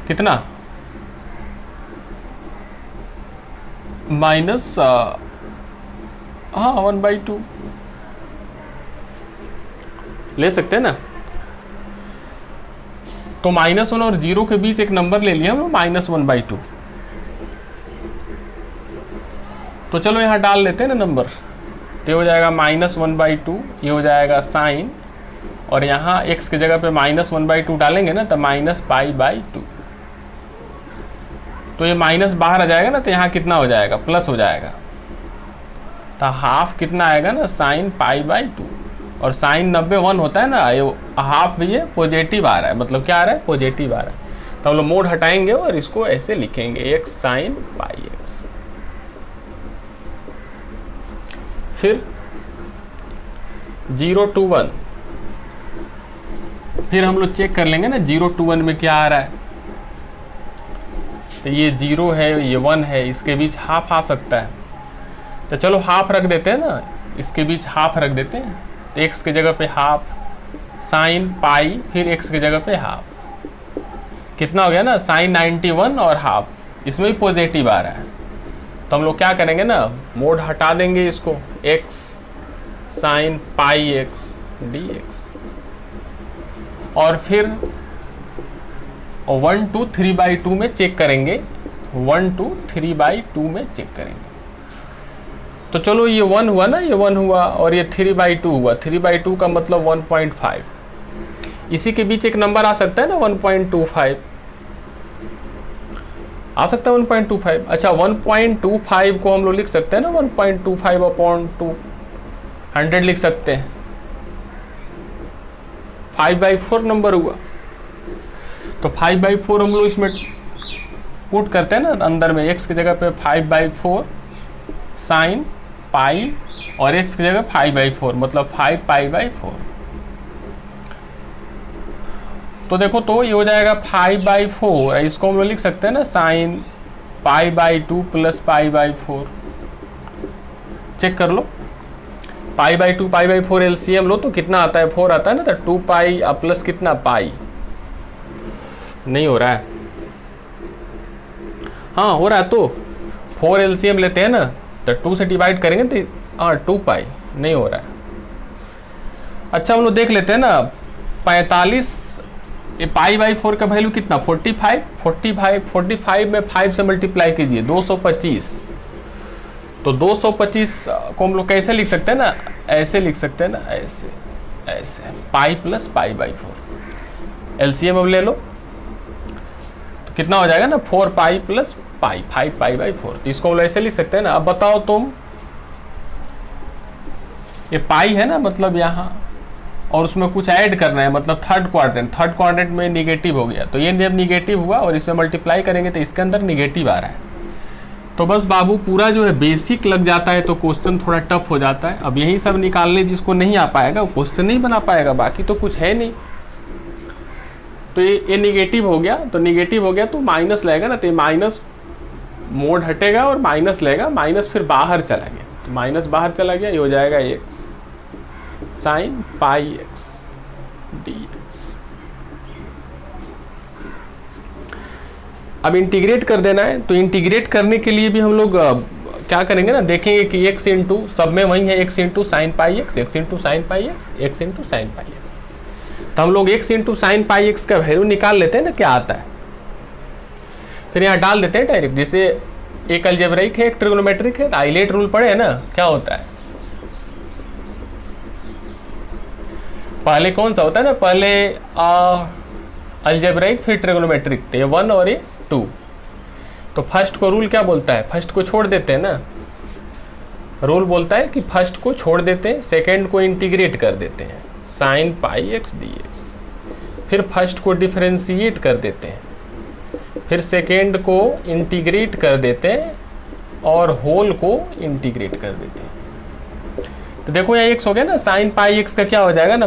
कितना, हाँ 1/2। ले सकते हैं ना। तो -1 और 0 के बीच एक नंबर ले लिया हम -1/2। तो चलो यहाँ डाल लेते हैं ना नंबर। तो ये हो जाएगा -1/2, ये हो जाएगा साइन, और यहाँ x की जगह पे -1/2 डालेंगे ना तो -π/2। तो ये माइनस बाहर आ जाएगा ना, तो यहाँ कितना हो जाएगा, प्लस हो जाएगा। तो हाफ कितना आएगा ना, साइन π/2। और साइन 90 होता है ना, ये हाफ भी ये पॉजिटिव आ रहा है, मतलब क्या आ रहा है, पॉजिटिव आ रहा है। तो हम लोग मोड हटाएंगे और इसको ऐसे लिखेंगे x साइन πx। फिर 0 to 1, फिर हम लोग चेक कर लेंगे ना 0 to 1 में क्या आ रहा है। तो ये 0 है, ये 1 है, इसके बीच हाफ आ सकता है। तो चलो हाफ रख देते हैं ना, इसके बीच हाफ रख देते हैं। तो x की जगह पे हाफ साइन पाई, फिर x की जगह पे हाफ, कितना हो गया ना, साइन 91 और हाफ, इसमें भी पॉजिटिव आ रहा है। तो हम लोग क्या करेंगे ना, मोड हटा देंगे इसको, x साइन पाई x dx, और फिर 1 to 3/2 में चेक करेंगे, 1 to 3/2 में चेक करेंगे। तो चलो ये 1 हुआ ना, ये 1 हुआ, और ये 3/2 हुआ। 3/2 का मतलब 1.5, इसी के बीच एक नंबर आ सकता है ना 1.25, आ सकता है 1.25। अच्छा 1.25 को हम लोग लिख सकते हैं ना 1.25/200 लिख सकते हैं। 5/4 नंबर हुआ। तो 5/4 हम लोग इसमें पुट करते हैं ना अंदर में, x की जगह पे 5/4 साइन पाई, और x की जगह 5/4 मतलब 5π/4। तो देखो, तो ये हो जाएगा 5/4, इसको हम लोग लिख सकते हैं ना साइन π/2 प्लस π/4। चेक कर लो, π/2 π/4 एलसीएम लो तो कितना आता है, 4 आता है ना। तो 2π प्लस कितना, पाई, नहीं हो रहा है, हाँ हो रहा है। तो 4 एलसीएम लेते हैं ना, तो 2 से डिवाइड करेंगे तो हाँ 2π, नहीं हो रहा है। अच्छा हम लोग देख लेते हैं ना, 45, ये π/4 का वैल्यू कितना, 45। 45 में 5 से मल्टीप्लाई कीजिए, 225। तो 225 को हम लोग कैसे लिख सकते हैं ना, ऐसे लिख सकते हैं ना, ऐसे ऐसे, पाई प्लस π/4। एलसीएम अब ले लो, तो कितना हो जाएगा ना, 4π प्लस पाई, 5π/4। तो इसको हम लोग ऐसे लिख सकते हैं ना। अब बताओ तुम, ये पाई है ना, मतलब यहाँ, और उसमें कुछ ऐड करना है, मतलब थर्ड क्वाड्रेंट में निगेटिव हो गया। तो ये जब निगेटिव हुआ और इसमें मल्टीप्लाई करेंगे तो इसके अंदर निगेटिव आ रहा है। तो बस बाबू पूरा जो है बेसिक लग जाता है तो क्वेश्चन थोड़ा टफ हो जाता है। अब यही सब निकालने जिसको नहीं आ पाएगा वो क्वेश्चन नहीं बना पाएगा, बाकी तो कुछ है नहीं। तो ये निगेटिव हो गया, तो निगेटिव हो गया तो माइनस लगेगा ना, तो ये माइनस मोड हटेगा और माइनस लेगा, माइनस फिर बाहर चला गया, तो माइनस बाहर चला गया, ये हो जाएगा x साइन πx dx। अब इंटीग्रेट कर देना है। तो इंटीग्रेट करने के लिए भी हम लोग क्या करेंगे ना, देखेंगे कि x इंटू, सब में वही है, x into sine πx, x into sine πx, x into sine πx। तो हम लोग x इंटू साइन πx का वैल्यू निकाल लेते हैं ना, क्या आता है, फिर यहाँ डाल देते हैं डायरेक्ट। जैसे एक अलजेब्रिक है, एक ट्रिग्नोमेट्रिक है, आइलेट रूल पढ़े है ना, क्या होता है, पहले कौन सा होता है ना, पहले अलजेब्रिक फिर ट्रिग्नोमेट्रिक, तो ये 1 और ये 2। तो फर्स्ट को रूल क्या बोलता है, फर्स्ट को छोड़ देते हैं ना, रूल बोलता है कि फर्स्ट को छोड़ देते हैं, सेकेंड को इंटीग्रेट कर देते हैं, साइन πx dx। फिर फर्स्ट को डिफरेंशिएट कर देते हैं, फिर सेकेंड को इंटीग्रेट कर देते हैं, और होल को इंटीग्रेट कर देते हैं। तो देखो यहाँ x हो गया ना, साइन πx का क्या हो जाएगा ना,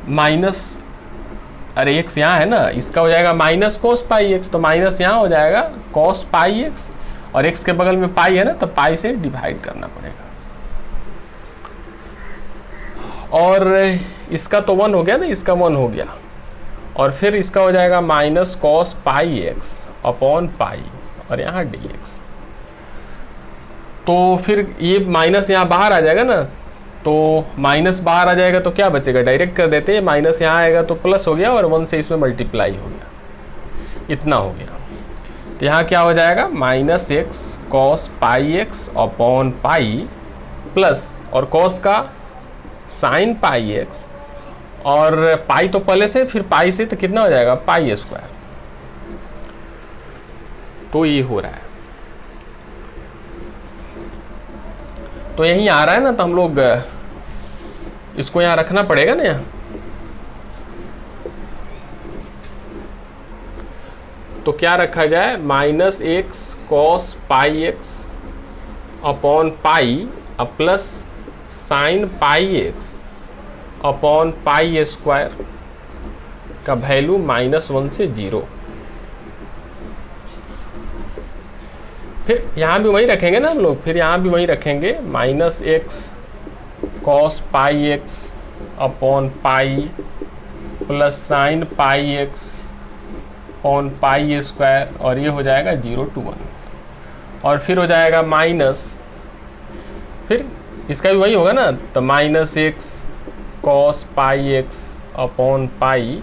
माइनस, अरे x यहाँ है ना, इसका हो जाएगा माइनस cos πx, तो माइनस यहाँ हो जाएगा cos πx, और x के बगल में पाई है ना, तो पाई से डिवाइड करना पड़ेगा। और इसका तो 1 हो गया ना, इसका 1 हो गया, और फिर इसका हो जाएगा minus cos πx upon pi, और यहाँ dx। तो फिर ये माइनस यहाँ बाहर आ जाएगा ना, तो माइनस बाहर आ जाएगा तो क्या बचेगा, डायरेक्ट कर देते हैं, माइनस यहाँ आएगा तो प्लस हो गया और 1 से इसमें मल्टीप्लाई हो गया, इतना हो गया। तो यहाँ क्या हो जाएगा, minus x cos pi x upon pi plus और कॉस का साइन पाई एक्स और पाई तो पहले से, फिर पाई से तो कितना हो जाएगा, पाई स्क्वायर। तो ये हो रहा है, तो यहीं आ रहा है ना, तो हम लोग इसको यहाँ रखना पड़ेगा ना यहाँ। तो क्या रखा जाए, minus x cos pi x upon pi अब plus sine pi x upon pi square का वैल्यू -1 से 0। फिर यहाँ भी वही रखेंगे ना हम लोग, फिर यहाँ भी वही रखेंगे, minus x cos pi x upon pi plus sine pi x upon pi square और ये हो जाएगा 0 to 1 और फिर हो जाएगा माइनस, फिर इसका भी वही होगा ना, तो minus x cos pi x upon pi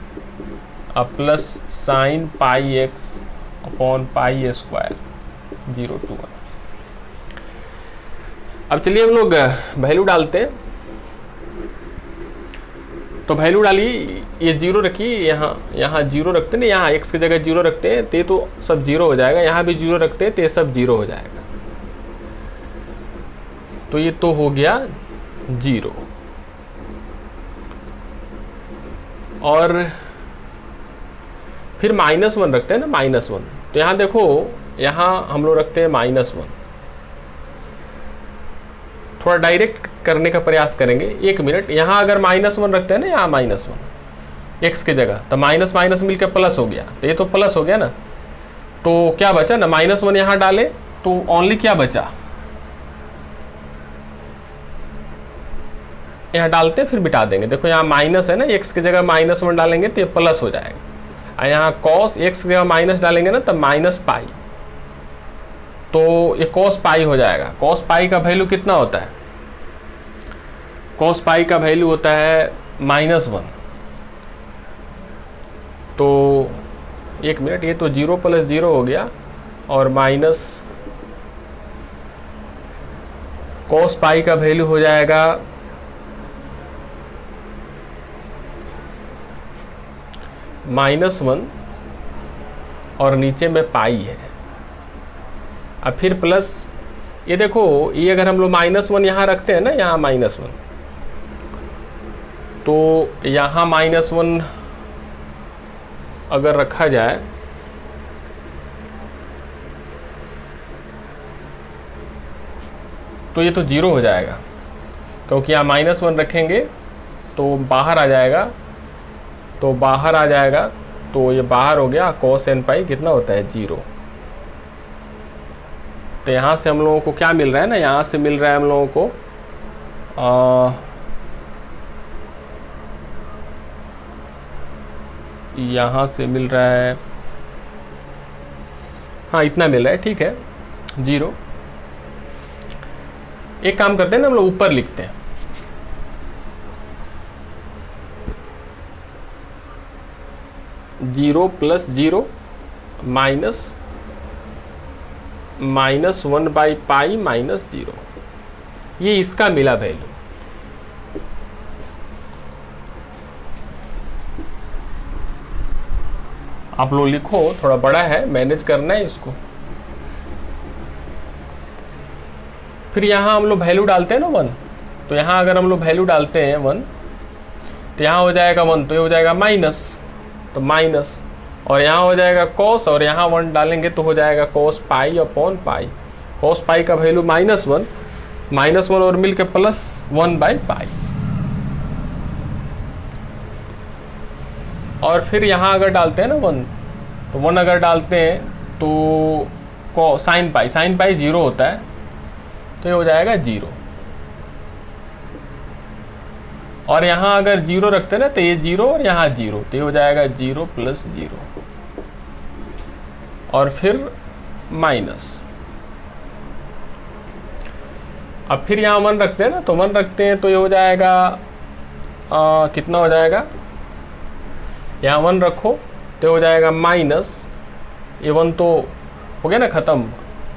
अब plus sine pi x upon pi square 0 to 1। अब चलिए हम लोग वैल्यू डालते हैं। तो वैल्यू डालिए, ये 0 रखिए, यहाँ 0 रखते हैं ना, यहाँ x की जगह 0 रखते हैं तो ये तो सब 0 हो जाएगा, यहाँ भी 0 रखते हैं तो ये सब 0 हो जाएगा। तो ये तो हो गया 0 और फिर -1 रखते हैं ना, -1। तो यहाँ देखो, यहाँ हम लोग रखते हैं -1। थोड़ा डायरेक्ट करने का प्रयास करेंगे, 1 मिनट। यहाँ अगर -1 रखते हैं ना, यहाँ -1 x की जगह, तो माइनस माइनस मिलकर प्लस हो गया, तो ये तो प्लस हो गया ना। तो क्या बचा ना, -1 यहाँ डाले तो ओनली क्या बचा, यहाँ डालते फिर बिठा देंगे। देखो यहाँ माइनस है ना, x की जगह -1 डालेंगे तो ये प्लस हो जाएगा, और यहाँ कॉस x की जगह माइनस डालेंगे ना तो माइनस पाई, तो ये कॉस पाई हो जाएगा। कॉस पाई का वैल्यू कितना होता है, कॉस पाई का वैल्यू होता है -1। तो 1 मिनट, ये तो 0 + 0 हो गया और माइनस कॉस पाई का वैल्यू हो जाएगा -1 और नीचे में पाई है, अब फिर प्लस, ये देखो ये अगर हम लोग -1 यहाँ रखते हैं ना, यहाँ -1, तो यहाँ -1 अगर रखा जाए तो ये तो 0 हो जाएगा, क्योंकि यहाँ -1 रखेंगे तो बाहर आ जाएगा, तो बाहर आ जाएगा, तो ये बाहर हो गया। cos n पाई कितना होता है, 0। तो यहाँ से हम लोगों को क्या मिल रहा है ना, यहाँ से मिल रहा है हम लोगों को यहाँ से मिल रहा है, हाँ इतना मिल रहा है, ठीक है 0। एक काम करते हैं ना, हम लोग ऊपर लिखते हैं, जीरो प्लस 0 -1 बाई पाई -0, ये इसका मिला वैल्यू। आप लोग लिखो, थोड़ा बड़ा है, मैनेज करना है इसको। फिर यहाँ हम लोग वैल्यू डालते हैं ना 1, तो यहाँ अगर हम लोग वैल्यू डालते हैं 1 तो यहाँ हो जाएगा 1, तो ये हो जाएगा माइनस, तो माइनस, और यहाँ हो जाएगा कॉस, और यहाँ 1 डालेंगे तो हो जाएगा cos pi upon pi. Cos pi का वैल्यू -1 और मिल के +1 बाई पाई। और फिर यहाँ अगर डालते हैं ना 1, तो 1 अगर डालते हैं तो साइन पाई 0 होता है, तो ये हो जाएगा 0। और यहाँ अगर 0 रखते हैं ना, तो ये 0 और यहाँ 0, तो ये हो जाएगा 0 + 0 और फिर माइनस। अब फिर यहाँ 1 रखते हैं ना, तो 1 रखते हैं तो ये हो जाएगा कितना हो जाएगा, यहाँ 1 रखो तो हो जाएगा माइनस, ये 1 तो हो गया ना ख़त्म,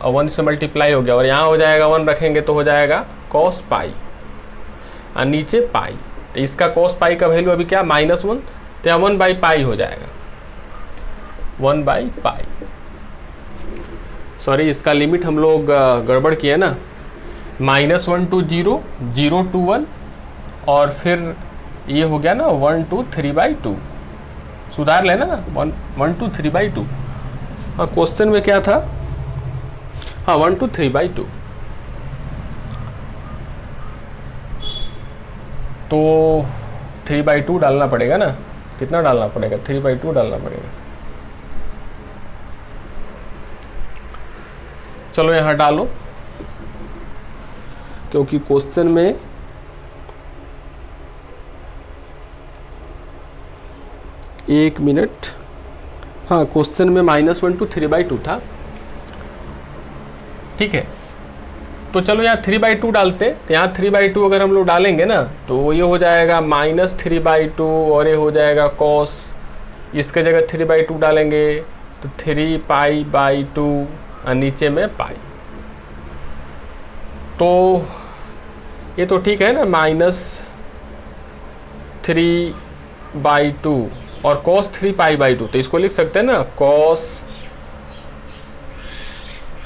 1 से मल्टीप्लाई हो गया, और यहाँ हो जाएगा 1 रखेंगे तो हो जाएगा कॉस पाई, और नीचे पाई, तो इसका कॉस पाई का वैल्यू अभी क्या -1, तो यहाँ 1/पाई हो जाएगा, 1/पाई। सॉरी, इसका लिमिट हम लोग गड़बड़ किए ना, -1 to 0, 0 to 1, और फिर ये हो गया ना 1 to 3/2, सुधार लेना ना, 1 to 3/2। हाँ, क्वेश्चन में क्या था, हाँ 1 to 3/2, तो 3/2 डालना पड़ेगा ना, कितना डालना पड़ेगा, 3/2 डालना पड़ेगा। चलो यहाँ डालो, क्योंकि क्वेश्चन में एक मिनट, हाँ क्वेश्चन में -1 to 3/2 था, ठीक है। तो चलो यहाँ 3/2 डालते, तो यहाँ 3/2 अगर हम लोग डालेंगे ना तो ये हो जाएगा -3/2, और ये हो जाएगा कॉस, इसके जगह 3/2 डालेंगे तो 3π/2, और नीचे में पाई, तो ये तो ठीक है ना, -3/2 और cos 3π/2, तो इसको लिख सकते हैं ना cos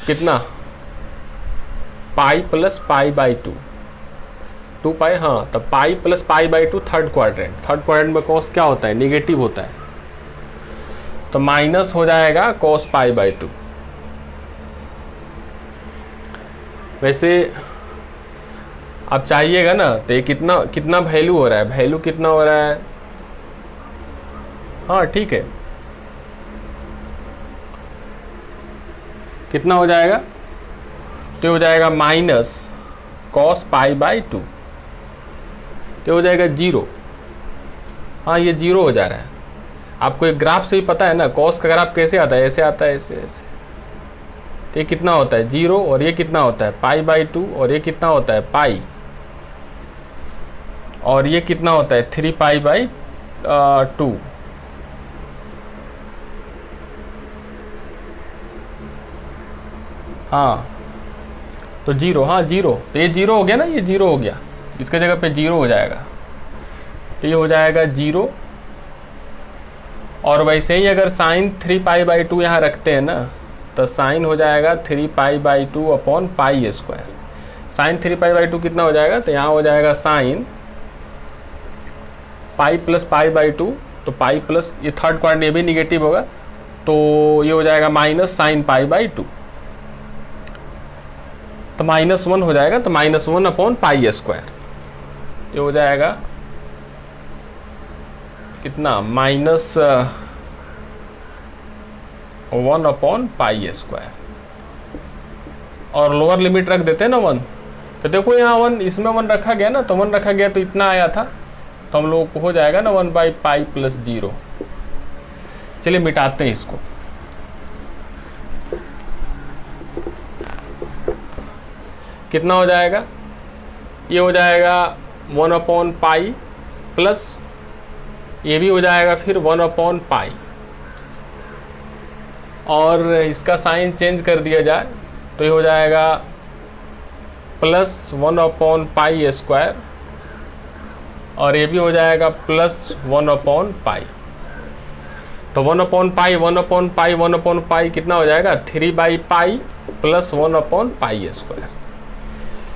कितना पाई प्लस π/2, 2π, हाँ, तो पाई प्लस π/2 थर्ड क्वाड्रेंट में cos क्या होता है, निगेटिव होता है, तो माइनस हो जाएगा cos π/2। वैसे आप चाहिएगा ना तो ये कितना वैल्यू हो रहा है, वैल्यू कितना हो रहा है, हाँ ठीक है, कितना हो जाएगा, तो हो जाएगा -cos π/2, तो हो जाएगा 0, हाँ ये 0 हो जा रहा है। आपको एक ग्राफ से ही पता है ना, cos का ग्राफ कैसे आता है, ऐसे आता है, ऐसे, तो ये कितना होता है 0, और ये कितना होता है π/2, और ये कितना होता है पाई, और ये कितना होता है 3π/2। हाँ तो 0, हाँ 0, तो ये 0 हो गया ना, ये 0 हो गया, इसके जगह पे 0 हो जाएगा, तो ये हो जाएगा 0। और वैसे ही अगर साइन 3π/2 यहाँ रखते हैं ना, तो साइन हो जाएगा 3π/2 अपॉन पाई स्क्वायर। साइन 3π/2 कितना हो जाएगा, तो यहाँ हो जाएगा साइन पाई प्लस π/2, तो पाई प्लस ये थर्ड क्वाड्रेंट, ये भी निगेटिव होगा, तो ये हो जाएगा माइनस साइन π/2, तो -1 हो जाएगा, तो -1 अपॉन पाई स्क्वायर, ये हो जाएगा कितना -1 अपॉन पाई स्क्वायर, और लोअर लिमिट रख देते हैं ना 1, तो देखो यहाँ 1, इसमें 1 रखा गया ना, तो 1 रखा गया तो इतना आया था, तो हम लोग को हो जाएगा ना 1/पाई प्लस 0। चलिए मिटाते हैं इसको, कितना हो जाएगा, ये हो जाएगा 1/पाई प्लस, ये भी हो जाएगा फिर 1/पाई, और इसका साइन चेंज कर दिया जाए तो ये हो जाएगा प्लस 1/पाई स्क्वायर, और ये भी हो जाएगा प्लस 1/पाई, तो 1/पाई 1/पाई 1/पाई कितना हो जाएगा 3/पाई प्लस 1/पाई स्क्वायर।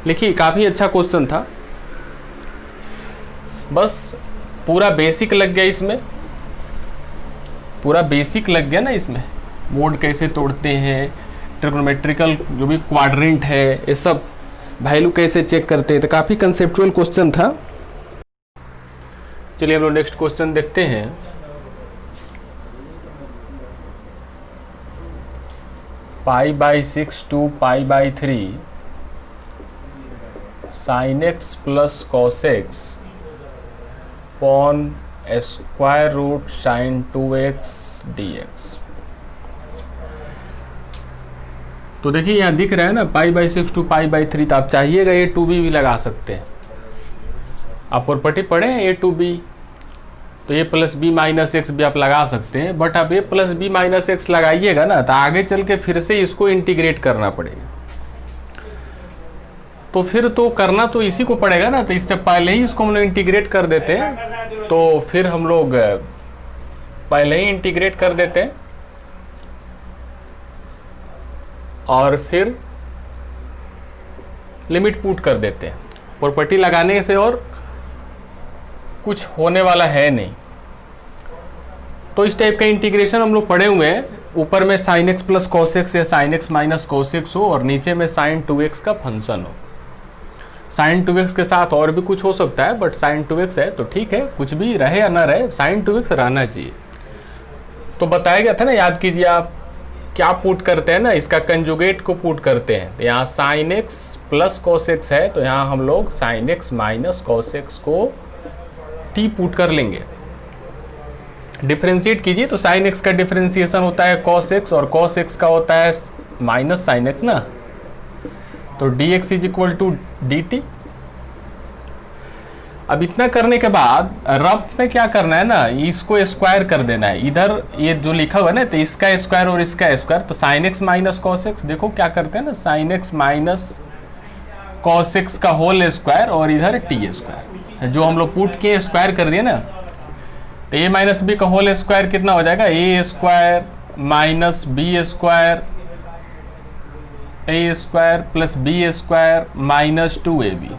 लिखिए, काफ़ी अच्छा क्वेश्चन था, बस पूरा बेसिक लग गया इसमें, पूरा बेसिक लग गया ना इसमें, मोड कैसे तोड़ते हैं, ट्रिग्नोमेट्रिकल जो भी क्वाड्रेंट है, ये सब वैल्यू कैसे चेक करते हैं, तो काफ़ी कंसेप्चुअल क्वेश्चन था। चलिए हम लोग नेक्स्ट क्वेश्चन देखते हैं। π/6 to π/3 sin x plus cos x upon square root sin 2x dx। तो देखिए यहाँ दिख रहा है ना π/6 to π/3, तो आप चाहिएगा a to b भी लगा सकते हैं। आप प्रॉपर्टी पढ़े हैं a to b, तो a plus B minus X भी आप लगा सकते हैं, बट आप a plus B minus X लगाइएगा ना तो आगे चल के फिर से इसको इंटीग्रेट करना पड़ेगा, तो फिर तो करना तो इसी को पड़ेगा ना। तो इससे पहले ही इसको हम लोग इंटीग्रेट कर देते हैं, तो फिर हम लोग पहले ही इंटीग्रेट कर देते हैं और फिर लिमिट पुट कर देते हैं। प्रॉपर्टी लगाने से और कुछ होने वाला है नहीं। तो इस टाइप का इंटीग्रेशन हम लोग पढ़े हुए हैं, ऊपर में sin x plus cos x या sin x minus cos x हो और नीचे में sin 2x का फंक्शन हो। sin 2x के साथ और भी कुछ हो सकता है, बट sin 2x है तो ठीक है, कुछ भी रहे या ना रहे sin 2x रहना चाहिए। तो बताया गया था ना, याद कीजिए आप क्या पुट करते हैं ना, इसका कंजुगेट को पुट करते हैं। तो यहाँ sin x plus cos x है, तो यहाँ हम लोग sin x minus cos x को t पुट कर लेंगे। डिफ्रेंशिएट कीजिए तो sin x का डिफ्रेंशिएशन होता है cos x और cos x का होता है माइनस sin x ना, तो dx is equal to dt। अब इतना करने के बाद रफ में क्या करना है ना, इसको स्क्वायर कर देना है। इधर ये जो लिखा हुआ है ना, तो इसका स्क्वायर और इसका स्क्वायर, तो sin x minus cos x, देखो क्या करते हैं ना, sin x minus cos x का होल स्क्वायर और इधर t स्क्वायर, जो हम लोग पुट के स्क्वायर कर दिए ना, तो a माइनस बी का होल स्क्वायर कितना हो जाएगा, a square minus B square a square plus B square minus 2ab।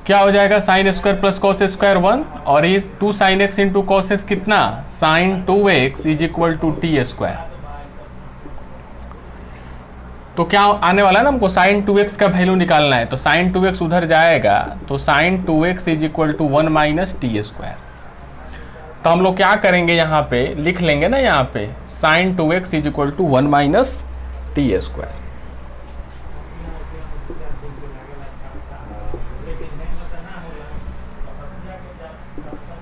क्या हो जाएगा, sine square plus cos square 1 और ये 2 sin x into cos X कितना, sin 2x is equal to T square. तो क्या आने वाला है ना, हमको sin 2x का वैल्यू निकालना है, तो sin 2x उधर जाएगा, तो sin 2x is equal to 1 minus T square. तो हम लोग क्या करेंगे, यहाँ पे लिख लेंगे ना, यहाँ पे sin 2x is equal to 1 minus T square.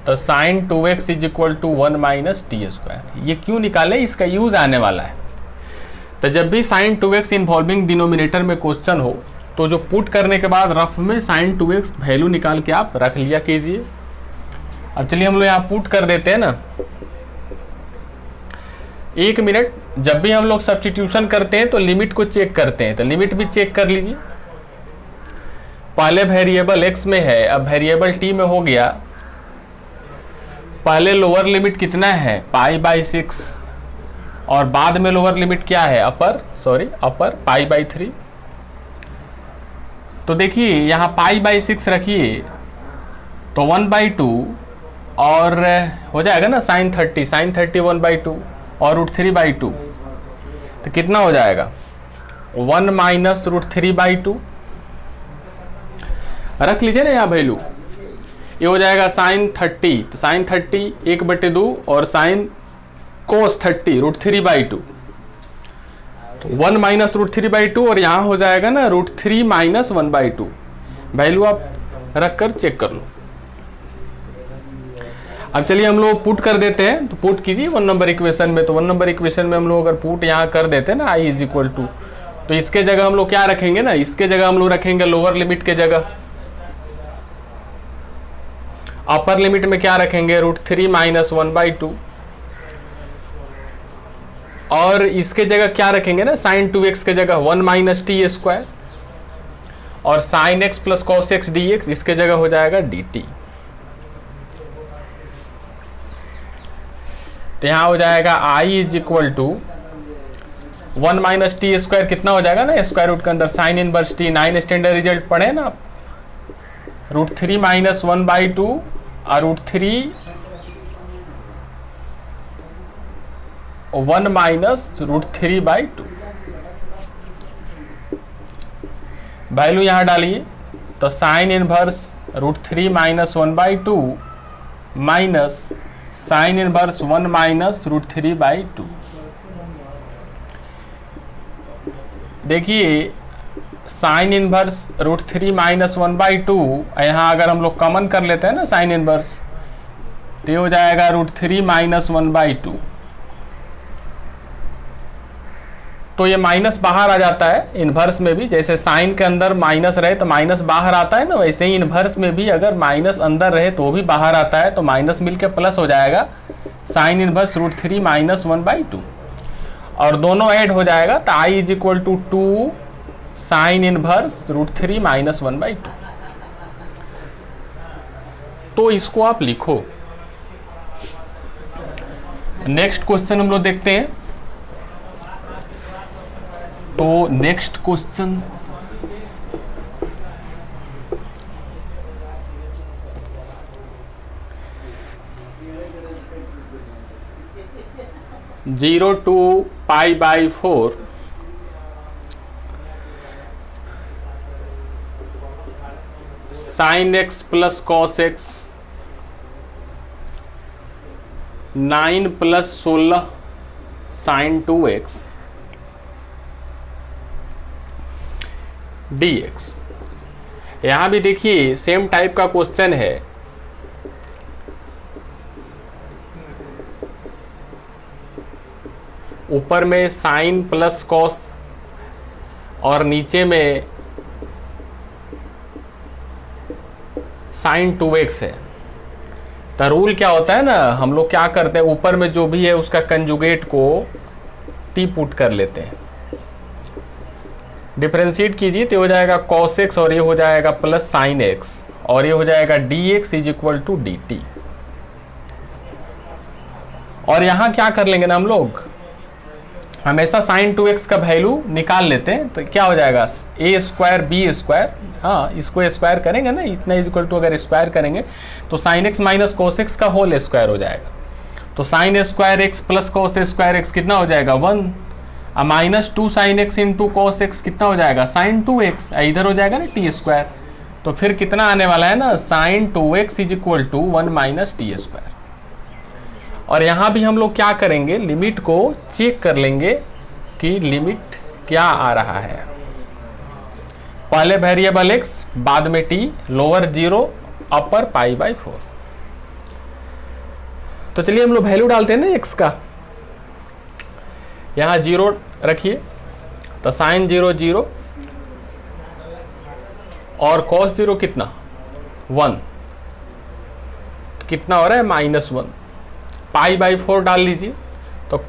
तो sin 2x is equal to 1 minus T square. ये क्यों निकाले, इसका यूज आने वाला है। तो जब भी sin 2x इन्वॉल्विंग डिनोमिनेटर में क्वेश्चन हो, तो जो पुट करने के बाद रफ में sin 2x वैल्यू निकाल के आप रख लिया कीजिए। अब चलिए हम लोग यहाँ पुट कर देते हैं ना, 1 मिनट। जब भी हम लोग सब्स्टिट्यूशन करते हैं तो लिमिट को चेक करते हैं, तो लिमिट भी चेक कर लीजिए। पहले वेरिएबल x में है, अब वेरिएबल t में हो गया। पहले लोअर लिमिट कितना है, π/6, और बाद में लोअर लिमिट क्या है, अपर π/3। तो देखिए यहाँ π/6 रखिए तो 1/2 और हो जाएगा ना sin 30 1/2 और √3/2, तो कितना हो जाएगा 1 माइनस √3/2। रख लीजिए ना यहाँ वैल्यू, ये हो जाएगा sin 30, तो sin 30 1/2 और sin cos 30 √3/2, तो 1 माइनस √3/2 और यहाँ हो जाएगा ना √3 माइनस 1/2। वैल्यू आप रख कर चेक कर लो। अब चलिए हम लोग पुट कर देते हैं, तो पुट कीजिए 1 नंबर इक्वेशन में। तो 1 नंबर इक्वेशन में हम लोग अगर पुट यहाँ कर देते हैं ना i इज इक्वल टू, तो इसके जगह हम लोग क्या रखेंगे ना, इसके जगह हम लोग रखेंगे लोअर लिमिट के जगह, अपर लिमिट में क्या रखेंगे √3 माइनस 1/2, और इसके जगह क्या रखेंगे ना sin 2x के जगह 1 माइनस टी स्क्वायर, और sin x plus cos x dx इसके जगह हो जाएगा dt। तो यहाँ हो जाएगा i is equal to 1 minus T square, कितना हो जाएगा ना स्क्वायर रूट के अंदर sine inverse T, 9 standard result पढ़े ना आप, √3 माइनस 1/2 और √3 1 माइनस √3/2। वैल्यू यहाँ डालिए, तो sine inverse √3 minus 1/2 minus sine inverse 1 minus √3/2। देखिए साइन इनवर्स √3 माइनस 1/2, यहाँ अगर हम लोग कॉमन कर लेते हैं ना साइन इनवर्स, तो हो जाएगा √3 माइनस 1/2। तो ये माइनस बाहर आ जाता है इन्वर्स में भी, जैसे साइन के अंदर माइनस रहे तो माइनस बाहर आता है ना, वैसे ही इन्वर्स में भी अगर माइनस अंदर रहे तो भी बाहर आता है, तो माइनस मिलके प्लस हो जाएगा साइन इन्वर्स √3 माइनस 1/2, और दोनों ऐड हो जाएगा तो I is equal to 2 sine inverse √3 minus 1/2। तो इसको आप लिखो। नेक्स्ट क्वेश्चन हम लोग देखते हैं। तो next question zero to π/4 sin x plus cos x 9 + 16 sin 2x dx। यहाँ भी देखिए सेम टाइप का क्वेश्चन है। ऊपर में साइन प्लस कॉस और नीचे में साइन 2x है। तो रूल क्या होता है ना, हम लोग क्या करते हैं, ऊपर में जो भी है उसका कंजुगेट को टी पुट कर लेते हैं, डिफरेंशिएट कीजिए तो हो जाएगा cos x और ये हो जाएगा प्लस साइन x और ये हो जाएगा dx is equal to dt। और यहाँ क्या कर लेंगे ना, हम लोग हमेशा साइन 2x का वैल्यू निकाल लेते हैं, तो क्या हो जाएगा a² b², हाँ इसको स्क्वायर करेंगे ना, इतना इज इक्वल टू अगर स्क्वायर करेंगे तो sine x minus cos x का होल स्क्वायर हो जाएगा। तो sign A² plus cos A² कितना हो जाएगा 1, minus 2 sine x into cos x कितना हो जाएगा साइन 2x, इधर हो जाएगा ना t²। तो फिर कितना आने वाला है ना, sine 2x is equal to 1 minus t²। और यहाँ भी हम लोग क्या करेंगे, लिमिट को चेक कर लेंगे कि लिमिट क्या आ रहा है। पहले वेरिएबल x, बाद में t, लोअर 0 अपर π/4। तो चलिए हम लोग वैल्यू डालते हैं ना x का। यहाँ 0 रखिए तो साइन 0 0 और cos 0 कितना 1, कितना हो रहा है -1। π/4 डाल लीजिए तो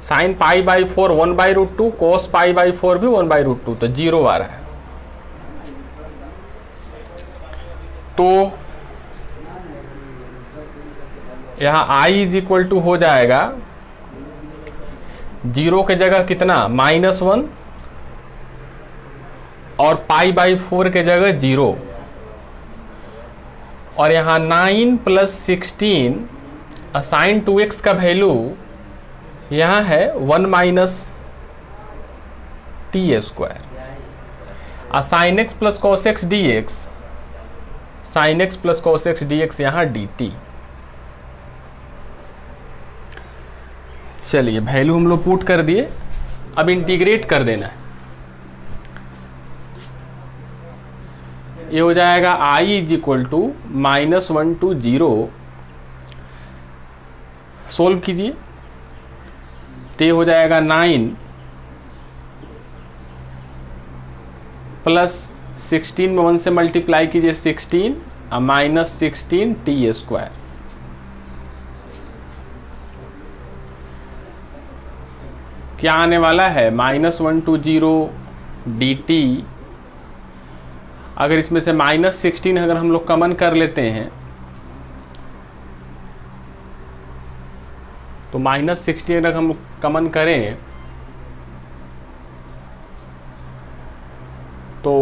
साइन π/4 1/√2, cos π/4 भी 1/√2, तो 0 आ रहा है। तो यहाँ I इज इक्वल टू हो जाएगा 0 के जगह कितना -1 और π/4 के जगह 0, और यहाँ 9 + 16 साइन 2x का वैल्यू यहाँ है 1 minus t², sine x plus cos x dx, sine x plus cos x dx यहाँ dt। चलिए वैल्यू हम लोग पुट कर दिए, अब इंटीग्रेट कर देना है। ये हो जाएगा I is equal to -1 to 0, solve कीजिए तो हो जाएगा 9 प्लस 16 में 1 से मल्टीप्लाई कीजिए 16 और माइनस 16 t²। क्या आने वाला है -1 to 0 dt। अगर इसमें से -16 अगर हम लोग कॉमन कर लेते हैं तो -16 अगर हम कॉमन करें तो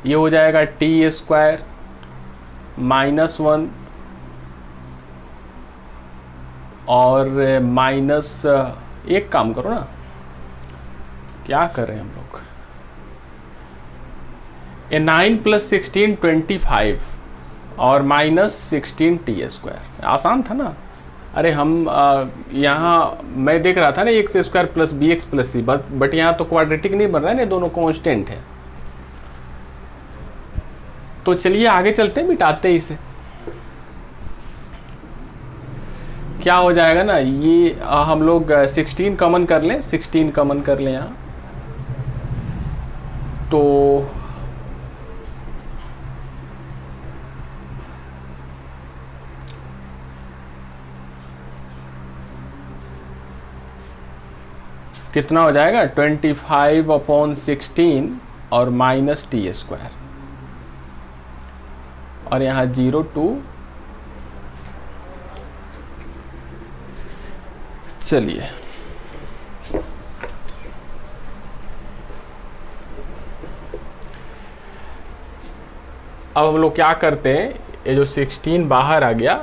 ये हो जाएगा t² -1 और माइनस, एक काम करो ना, क्या कर रहे हैं हम लोग, ये 9 + 16 25 और -16 t², आसान था ना। अरे हम यहाँ मैं देख रहा था ना x² + bx + c, बट यहाँ तो क्वाड्रेटिक नहीं बन रहा है ना, दोनों कांस्टेंट है। तो चलिए आगे चलते हैं, मिटाते हैं इसे। क्या हो जाएगा ना, ये हम लोग 16 कॉमन कर लें, 16 कॉमन कर लें यहाँ, तो कितना हो जाएगा 25/16 और माइनस टी स्क्वायर, और यहाँ 0 2। चलिए अब हम लोग क्या करते हैं, ये जो 16 बाहर आ गया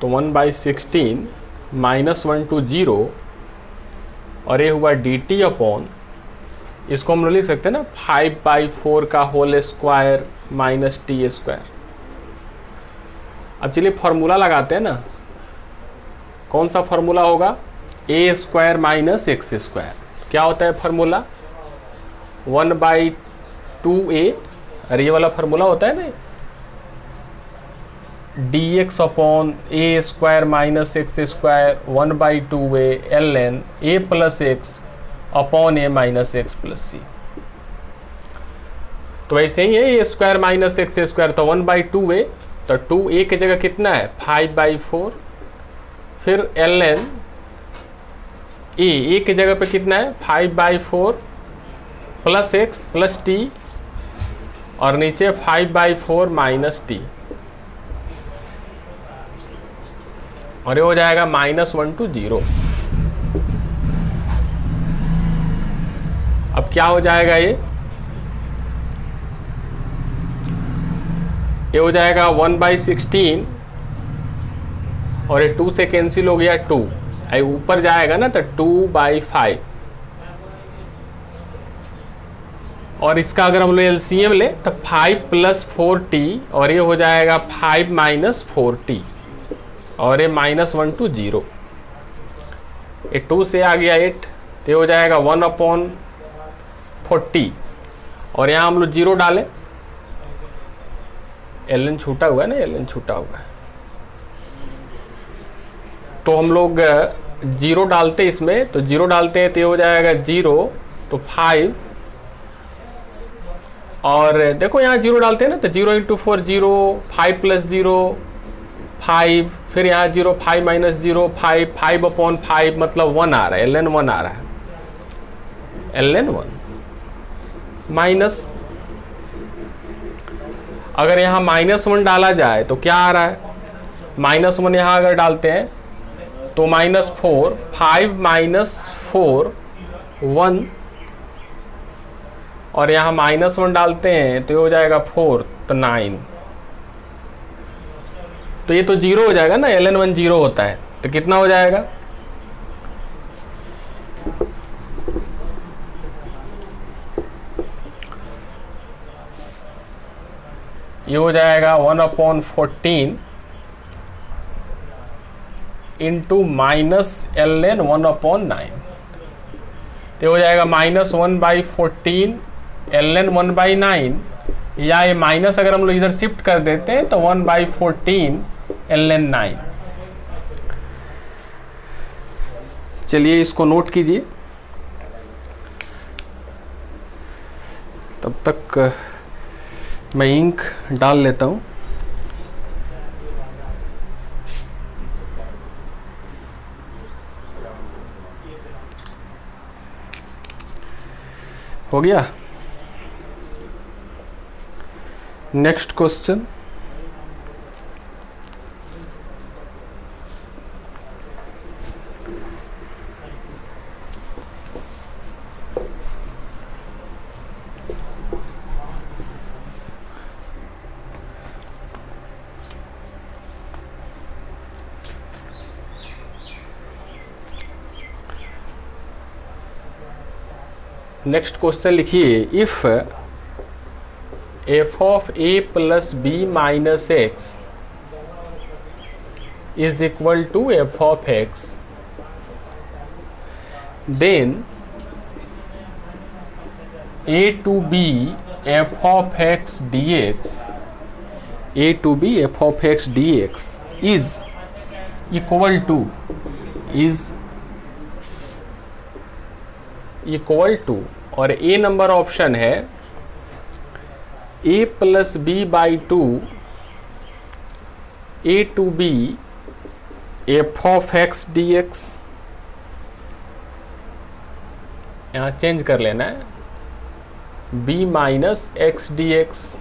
तो 1/16 -1 to 0, और ये हुआ dt अपॉन, इसको हम लोग लिख सकते हैं ना 5/4 का whole square minus T square. अब चलिए फॉर्मूला लगाते हैं ना, कौन सा फॉर्मूला होगा, a square minus x square. क्या होता है फॉर्मूला, 1/2a, अरे ये वाला फॉर्मूला होता है ना, dx upon a square minus x square 1/2a ln a plus x upon a minus x plus C. तो ऐसे ही है, a square minus x square तो 1/2a, तो 2a की जगह कितना है 5/4, फिर ln a की जगह पे कितना है 5/4 प्लस एक्स प्लस टी, और नीचे 5/4 माइनस टी, और ये हो जाएगा -1 to 0। अब क्या हो जाएगा, ये हो जाएगा 1/16, और ये 2 से कैंसिल हो गया 2, ऊपर जाएगा ना तो 2/5, और इसका अगर हम लोग एलसीएम ले तो 5 + 4t, और ये हो जाएगा 5 - 4t, और ये -1 to 0। ये 2 से आ गया 8, तो ये हो जाएगा 1/40, और यहाँ हम लोग 0 डालें, ln छूटा हुआ है ना, ln छूटा हुआ है, तो हम लोग 0 डालते इसमें, तो 0 डालते हैं तो ये हो जाएगा 0, तो 5, और देखो यहाँ 0 डालते हैं ना तो 0 × 4 0, 5 + 0 5, फिर यहाँ 0 5 - 0 5, 5/5 मतलब 1 आ रहा है, ln 1 आ रहा है, ln 1 माइनस, अगर यहाँ -1 डाला जाए तो क्या आ रहा है, -1 यहाँ अगर डालते हैं तो -4, 5 - 4 1, और यहाँ -1 डालते हैं तो ये हो जाएगा 4, तो 9, तो ये तो 0 हो जाएगा ना, ln 1 0 होता है, तो कितना हो जाएगा, ये हो जाएगा 1/14 इंटू -ln 1/9, तो हो जाएगा -1/14 ln 1/9, या ये माइनस अगर हम लोग इधर शिफ्ट कर देते हैं तो 1/14 ln 9। चलिए इसको नोट कीजिए, तब तक मैं इंक डाल लेता हूँ। हो गया, नेक्स्ट क्वेश्चन, नेक्स्ट क्वेश्चन लिखिए, if f of a plus b minus x is equal to f of x, then a to b f of x dx, a to b f of x dx is equal to is equal to, और A number option है A plus B by two A to B F of x D X. यहाँ change कर लेना है B minus x D x.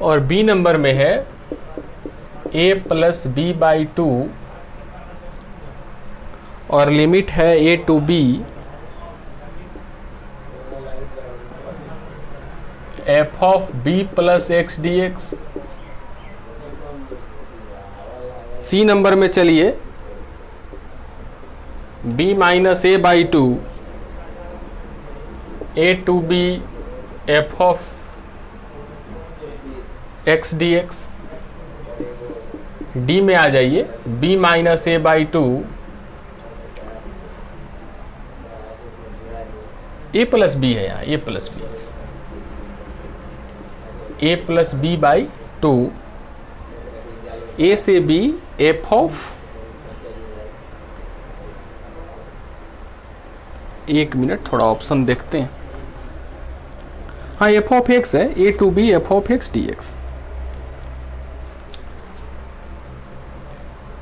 और B number में है A plus B by two, और लिमिट है ए to B F of B plus X D X. C number में चलिए B minus A by two A to B F of x D x. D में आ जाइए b minus A by two a plus b है, यहाँ a plus b, a plus B by two a से b F of, एक minute थोड़ा option देखते हैं। हाँ एफ ऑफ एक्स है, ए to B F of x D x,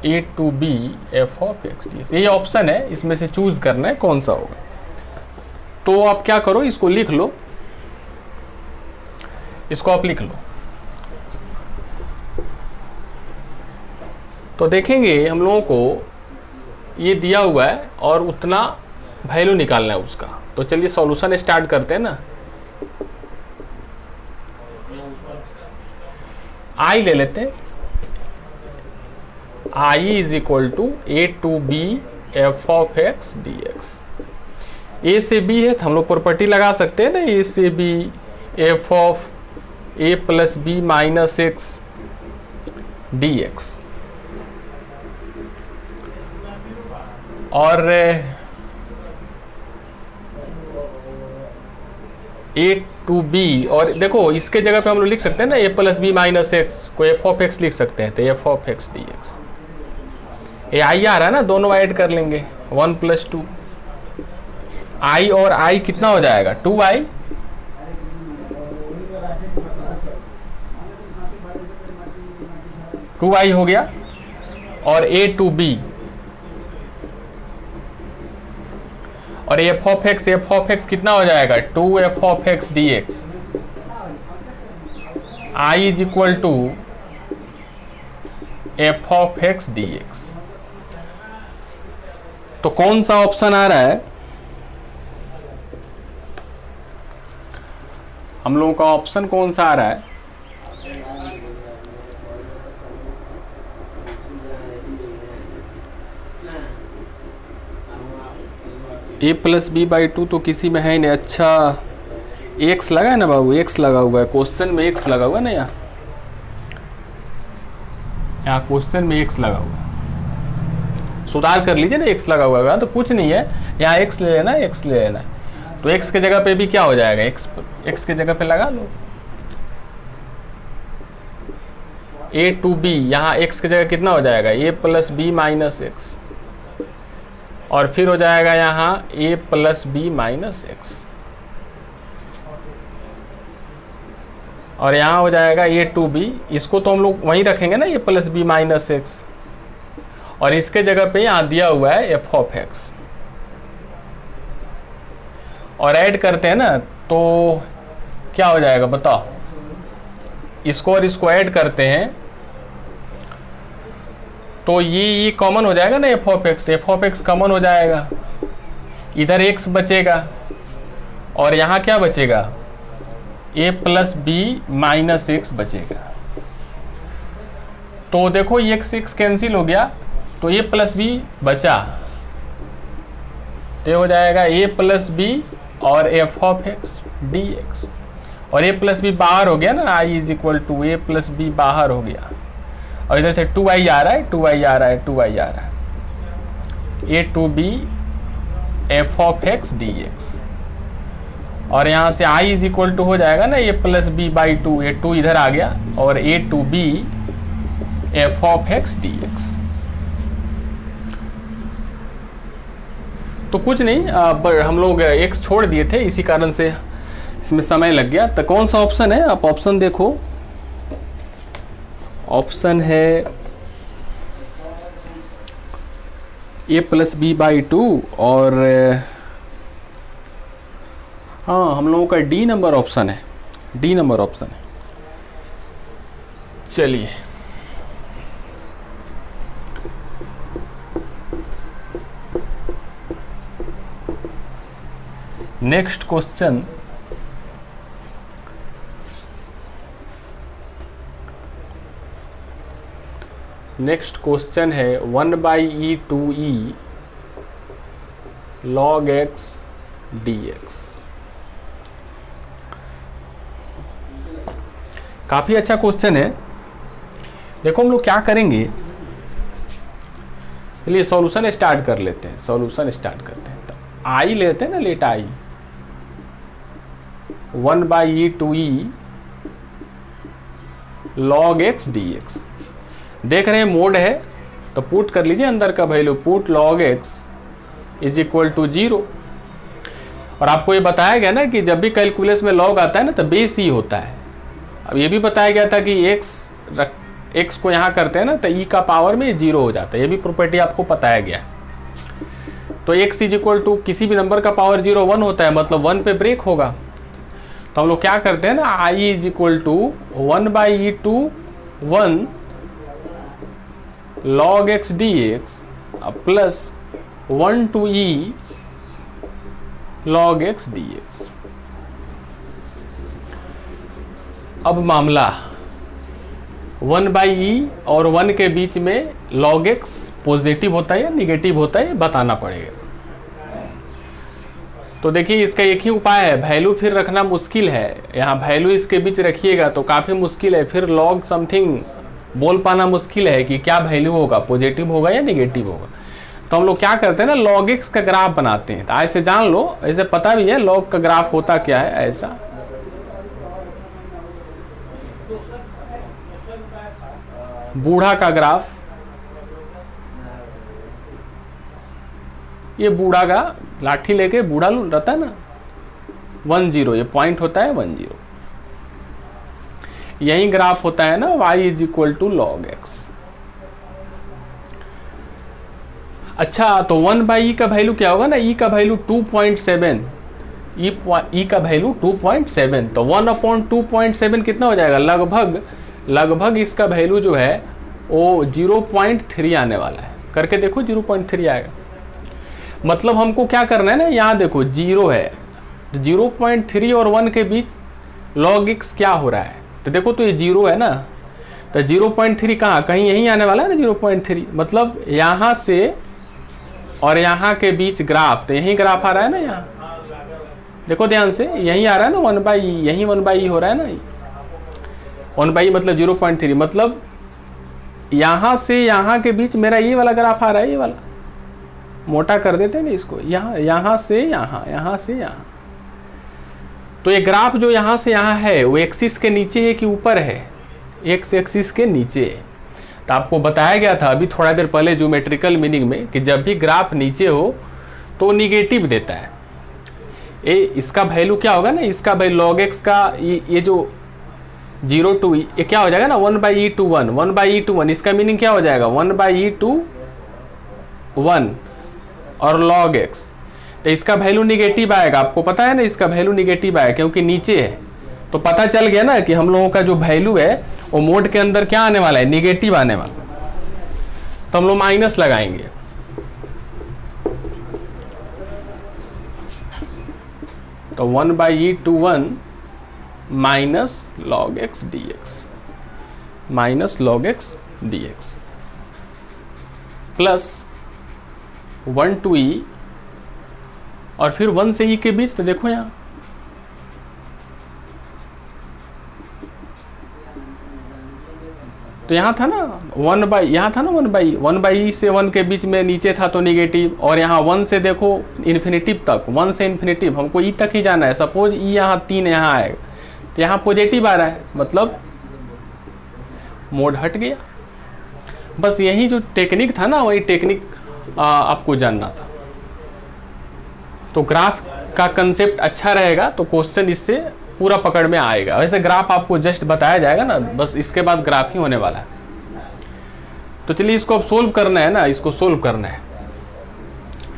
a to B F of x D x, ये option है, इसमें से चूज करना है कौन सा होगा। तो आप क्या करो, इसको लिख लो, इसको आप लिख लो। तो देखेंगे हम लोगों को ये दिया हुआ है और उतना वैल्यू निकालना है उसका। तो चलिए सॉल्यूशन स्टार्ट करते हैं ना। आई ले लेते हैं, I is equal to A to B F of x D x. A से बी है तो हम लोग प्रॉपर्टी लगा सकते हैं ना, ए से b F of a plus B minus x D x. और ए टू बी, और देखो इसके जगह पे हम लोग लिख सकते हैं ना ए प्लस बी माइनस एक्स को एफ ऑफ एक्स लिख सकते हैं, तो F of x D x. ये आई आ रहा है ना, दोनों ऐड कर लेंगे, 1 प्लस 2 आई और आई कितना हो जाएगा 2i, टू आई हो गया। और ए टू बी और एफ ऑफ एक्स कितना हो जाएगा 2 f of x D x. I is equal to F of x D x. तो कौन सा ऑप्शन आ रहा है हम लोगों का, ऑप्शन कौन सा आ रहा है? A plus B by to तो किसी में है नहीं। अच्छा एक्स लगा है ना बाबू, एक्स लगा हुआ है क्वेश्चन में, एक्स लगा हुआ है ना, यहाँ क्वेश्चन में एक्स लगा हुआ है, सुधार कर लीजिए ना, एक्स लगा हुआ है तो कुछ नहीं है, यहाँ एक्स ले लेना, एक्स ले लेना। तो एक्स के जगह पे भी क्या हो जाएगा, एक्स के जगह पे लगा लो। ए टू बी, यहाँ एक्स की जगह कितना हो जाएगा a plus B minus x, और फिर हो जाएगा यहाँ a plus B minus x, और यहाँ हो जाएगा ए टू बी। इसको तो हम लोग वहीं रखेंगे ना ए प्लस बी माइनस एक्स, और इसके जगह पे यहाँ दिया हुआ है एफ ऑफ एक्स, और ऐड करते हैं ना तो क्या हो जाएगा बताओ। इसको और इसको ऐड करते हैं तो ये कॉमन हो जाएगा ना एफ ऑफ एक्स कॉमन हो जाएगा, इधर एक्स बचेगा और यहाँ क्या बचेगा ए प्लस बी माइनस एक्स बचेगा। तो देखो ये एक्स कैंसिल हो गया तो ए प्लस बी बचा, तो हो जाएगा ए प्लस बी और f of x D x, और ए प्लस बी बाहर हो गया ना, I is equal to a plus b बाहर हो गया, और इधर से 2i आ रहा है, 2i आ रहा है, 2i आ रहा है, ए to B F of x D x. और यहाँ से i इज इक्वल टू हो जाएगा ना a plus B by two, ये 2 इधर आ गया और a to B F of x D x. तो कुछ नहीं, हम लोग x छोड़ दिए थे, इसी कारण से इसमें समय लग गया। तो कौन सा ऑप्शन है, आप ऑप्शन देखो, ऑप्शन है a plus B by two और हाँ हम लोगों का डी नंबर ऑप्शन है, डी नंबर ऑप्शन है। चलिए नेक्स्ट क्वेश्चन, नेक्स्ट क्वेश्चन है 1 by e to e log x D x. काफ़ी अच्छा क्वेश्चन है। देखो हम लोग क्या करेंगे, चलिए सॉल्यूशन स्टार्ट कर लेते हैं, सॉल्यूशन स्टार्ट करते हैं। तो आई लेते हैं ना, let I 1 by e to e log x D x. देख रहे हैं मोड है तो पुट कर लीजिए अंदर का value, put log x is equal to 0। और आपको ये बताया गया ना कि जब भी कैलकुलस में लॉग आता है ना तो बेस ही होता है। अब ये भी बताया गया था कि एक्स को यहाँ करते हैं ना तो ई का पावर में 0 हो जाता है, ये भी प्रॉपर्टी आपको बताया गया। तो एक्स इज इक्वल टू किसी भी नंबर का पावर 0 1 होता है, मतलब 1 पे ब्रेक होगा। तो हम लोग क्या करते हैं ना, I is equal to 1 by e to 1 log x dx plus 1 to e log x dx। अब मामला 1 बाई ई और 1 के बीच में log x पॉजिटिव होता है या निगेटिव होता है बताना पड़ेगा। तो देखिए इसका एक ही उपाय है, वैल्यू फिर रखना मुश्किल है, यहाँ वैल्यू इसके बीच रखिएगा तो काफ़ी मुश्किल है, फिर log समथिंग बोल पाना मुश्किल है कि क्या वैल्यू होगा, पॉजिटिव होगा या निगेटिव होगा। तो हम लोग क्या करते हैं ना, log x का ग्राफ बनाते हैं। तो ऐसे जान लो, ऐसे पता भी है log का ग्राफ होता क्या है। ऐसा बूढ़ा का ग्राफ, ये बूढ़ा का लाठी लेके बूढ़ा रहता है ना 1 0, ये पॉइंट होता है 1 0। यही ग्राफ होता है ना y is equal to log x. अच्छा तो 1 बाई ई का वैल्यू क्या होगा ना, ई का वैल्यू 2.7, ई का वैल्यू 2.7, तो 1 अपॉन 2.7 कितना हो जाएगा, लगभग इसका वैल्यू जो है वो 0.3 आने वाला है। करके देखो 0.3 आएगा। मतलब हमको क्या करना है ना, यहाँ देखो 0 है, 0.3 और 1 के बीच log x क्या हो रहा है, तो देखो तो ये 0 है ना, तो 0.3 कहाँ, कहीं यहीं आने वाला है ना 0.3, मतलब यहाँ से और यहाँ के बीच ग्राफ, तो यहीं ग्राफ आ रहा है ना, यहाँ देखो ध्यान से यहीं आ रहा है ना 1 बाई ई, यहीं 1 बाई ई हो रहा है ना, 1 बाई मतलब 0.3, मतलब यहाँ से यहाँ के बीच मेरा ये वाला ग्राफ आ रहा है, ये वाला मोटा कर देते हैं ना इसको, यहाँ से यहाँ से यहाँ। तो ये ग्राफ जो यहाँ से यहाँ है वो एक्सिस के नीचे है कि ऊपर है, एक्स एक्सिस के नीचे है। तो आपको बताया गया था अभी थोड़ा देर पहले ज्योमेट्रिकल मीनिंग में कि जब भी ग्राफ नीचे हो तो निगेटिव देता है। इसका वैल्यू क्या होगा ना, इसका वैल्यू लॉग एक्स का ये जो 0 to ये क्या हो जाएगा ना 1 by e to 1, 1 by e to 1, इसका मीनिंग क्या हो जाएगा 1 बाई ई टू 1 और log x। तो इसका वैल्यू निगेटिव आएगा, आपको पता है ना इसका वैल्यू निगेटिव आएगा क्योंकि नीचे है। तो पता चल गया ना कि हम लोगों का जो वैल्यू है वो मोड के अंदर क्या आने वाला है, निगेटिव आने वाला। तो हम लोग माइनस लगाएंगे, तो 1 by e to 1 minus log x D x, minus log x D x plus 1 to e और फिर 1 से e के बीच, तो देखो यहाँ तो यहाँ था ना 1/, यहाँ था ना 1/e से 1 के बीच में नीचे था तो निगेटिव, और यहाँ 1 से देखो इन्फिनिटिव तक, 1 से इन्फिनिटिव हमको ई तक ही जाना है। सपोज ई यहाँ 3 यहाँ आएगा तो यहाँ पॉजिटिव आ रहा है, मतलब मोड हट गया। बस यही जो टेक्निक था ना, वही टेक्निक आपको जानना था। तो ग्राफ का कंसेप्ट अच्छा रहेगा तो क्वेश्चन इससे पूरा पकड़ में आएगा। वैसे ग्राफ आपको जस्ट बताया जाएगा ना, बस इसके बाद ग्राफ ही होने वाला है। तो चलिए इसको अब सोल्व करना है ना, इसको सोल्व करना है।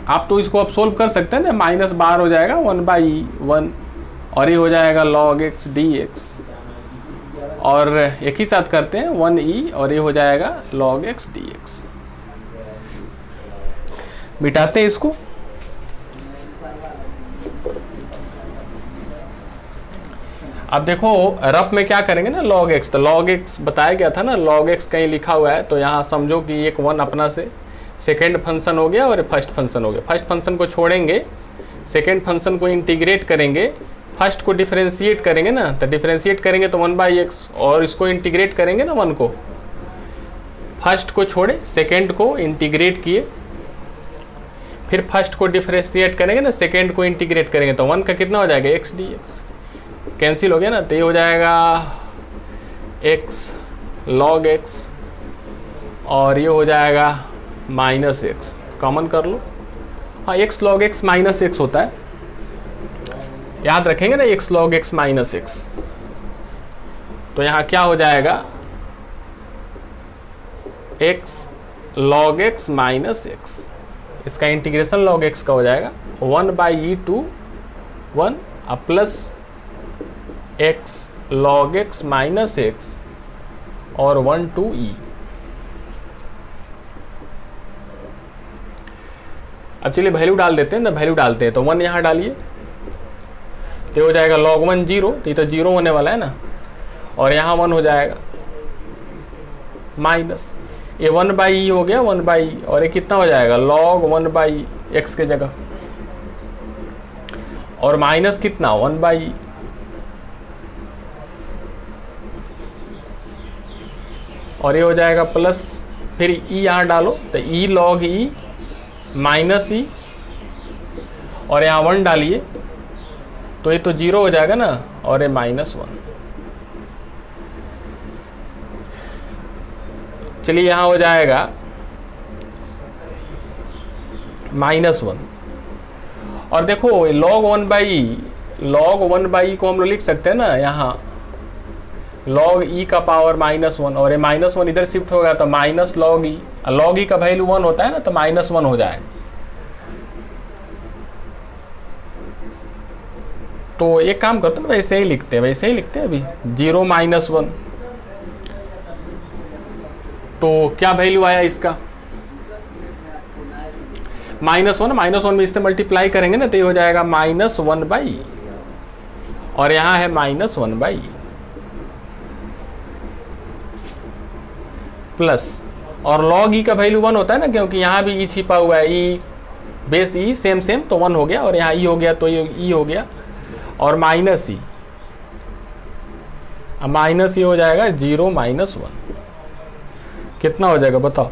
आप तो इसको अब सोल्व कर सकते हैं ना, माइनस बार हो जाएगा 1/1 और ये हो जाएगा log x dx, और एक ही साथ करते हैं 1e और ये हो जाएगा log x dx। मिटाते हैं इसको। अब देखो रफ में क्या करेंगे ना, log x, तो log x बताया गया था ना, log x कहीं लिखा हुआ है तो यहाँ समझो कि एक 1 अपना से सेकेंड फंक्शन हो गया और फर्स्ट फंक्शन हो गया। फर्स्ट फंक्शन को छोड़ेंगे, सेकेंड फंक्शन को इंटीग्रेट करेंगे, फर्स्ट को डिफरेंशिएट करेंगे ना, तो डिफरेंशिएट करेंगे तो 1/x, और इसको इंटीग्रेट करेंगे ना 1 को, फर्स्ट को छोड़े सेकेंड को इंटीग्रेट किए, फिर फर्स्ट को डिफरेंशिएट करेंगे ना, सेकेंड को इंटीग्रेट करेंगे तो 1 का कितना हो जाएगा x dx, कैंसिल हो गया ना, तो ये हो जाएगा x log x और ये हो जाएगा -x, कॉमन कर लो। हाँ x log x -x होता है, याद रखेंगे ना x log x -x। तो यहाँ क्या हो जाएगा x log x -x, इसका इंटीग्रेशन log x का हो जाएगा 1/e to 1 plus x log x -x और 1 to e। अब चलिए वैल्यू डाल देते हैं, तो वैल्यू डालते हैं तो 1 यहाँ डालिए तो हो जाएगा log 1 0, तो ये तो 0 होने वाला है ना, और यहाँ 1 हो जाएगा माइनस, ये 1/e हो गया 1/e, और ये कितना हो जाएगा log 1/x के जगह, और माइनस कितना 1/e, और ये हो जाएगा प्लस, फिर e यहाँ डालो तो e log e -e, और यहाँ 1 डालिए तो ये तो 0 हो जाएगा ना, और ये -1। चलिए यहाँ हो जाएगा -1, और देखो log 1/e को हम लोग लिख सकते हैं ना, यहाँ log e का पावर -1, और ये -1 इधर शिफ्ट हो गया तो minus log e, log e का वैल्यू 1 होता है ना, तो -1 हो जाएगा। तो एक काम करते हैं, वैसे ही लिखते हैं, वैसे ही लिखते हैं अभी 0 -1, तो क्या वैल्यू आया इसका -1 में इससे मल्टीप्लाई करेंगे ना तो ये हो जाएगा -1/e, और यहाँ है -1/e प्लस, और log e का वैल्यू 1 होता है ना, क्योंकि यहाँ भी e छिपा हुआ है, e बेस e सेम तो 1 हो गया, और यहाँ e हो गया तो ये e हो गया, और -e, अब -e हो जाएगा 0 -1, कितना हो जाएगा बताओ,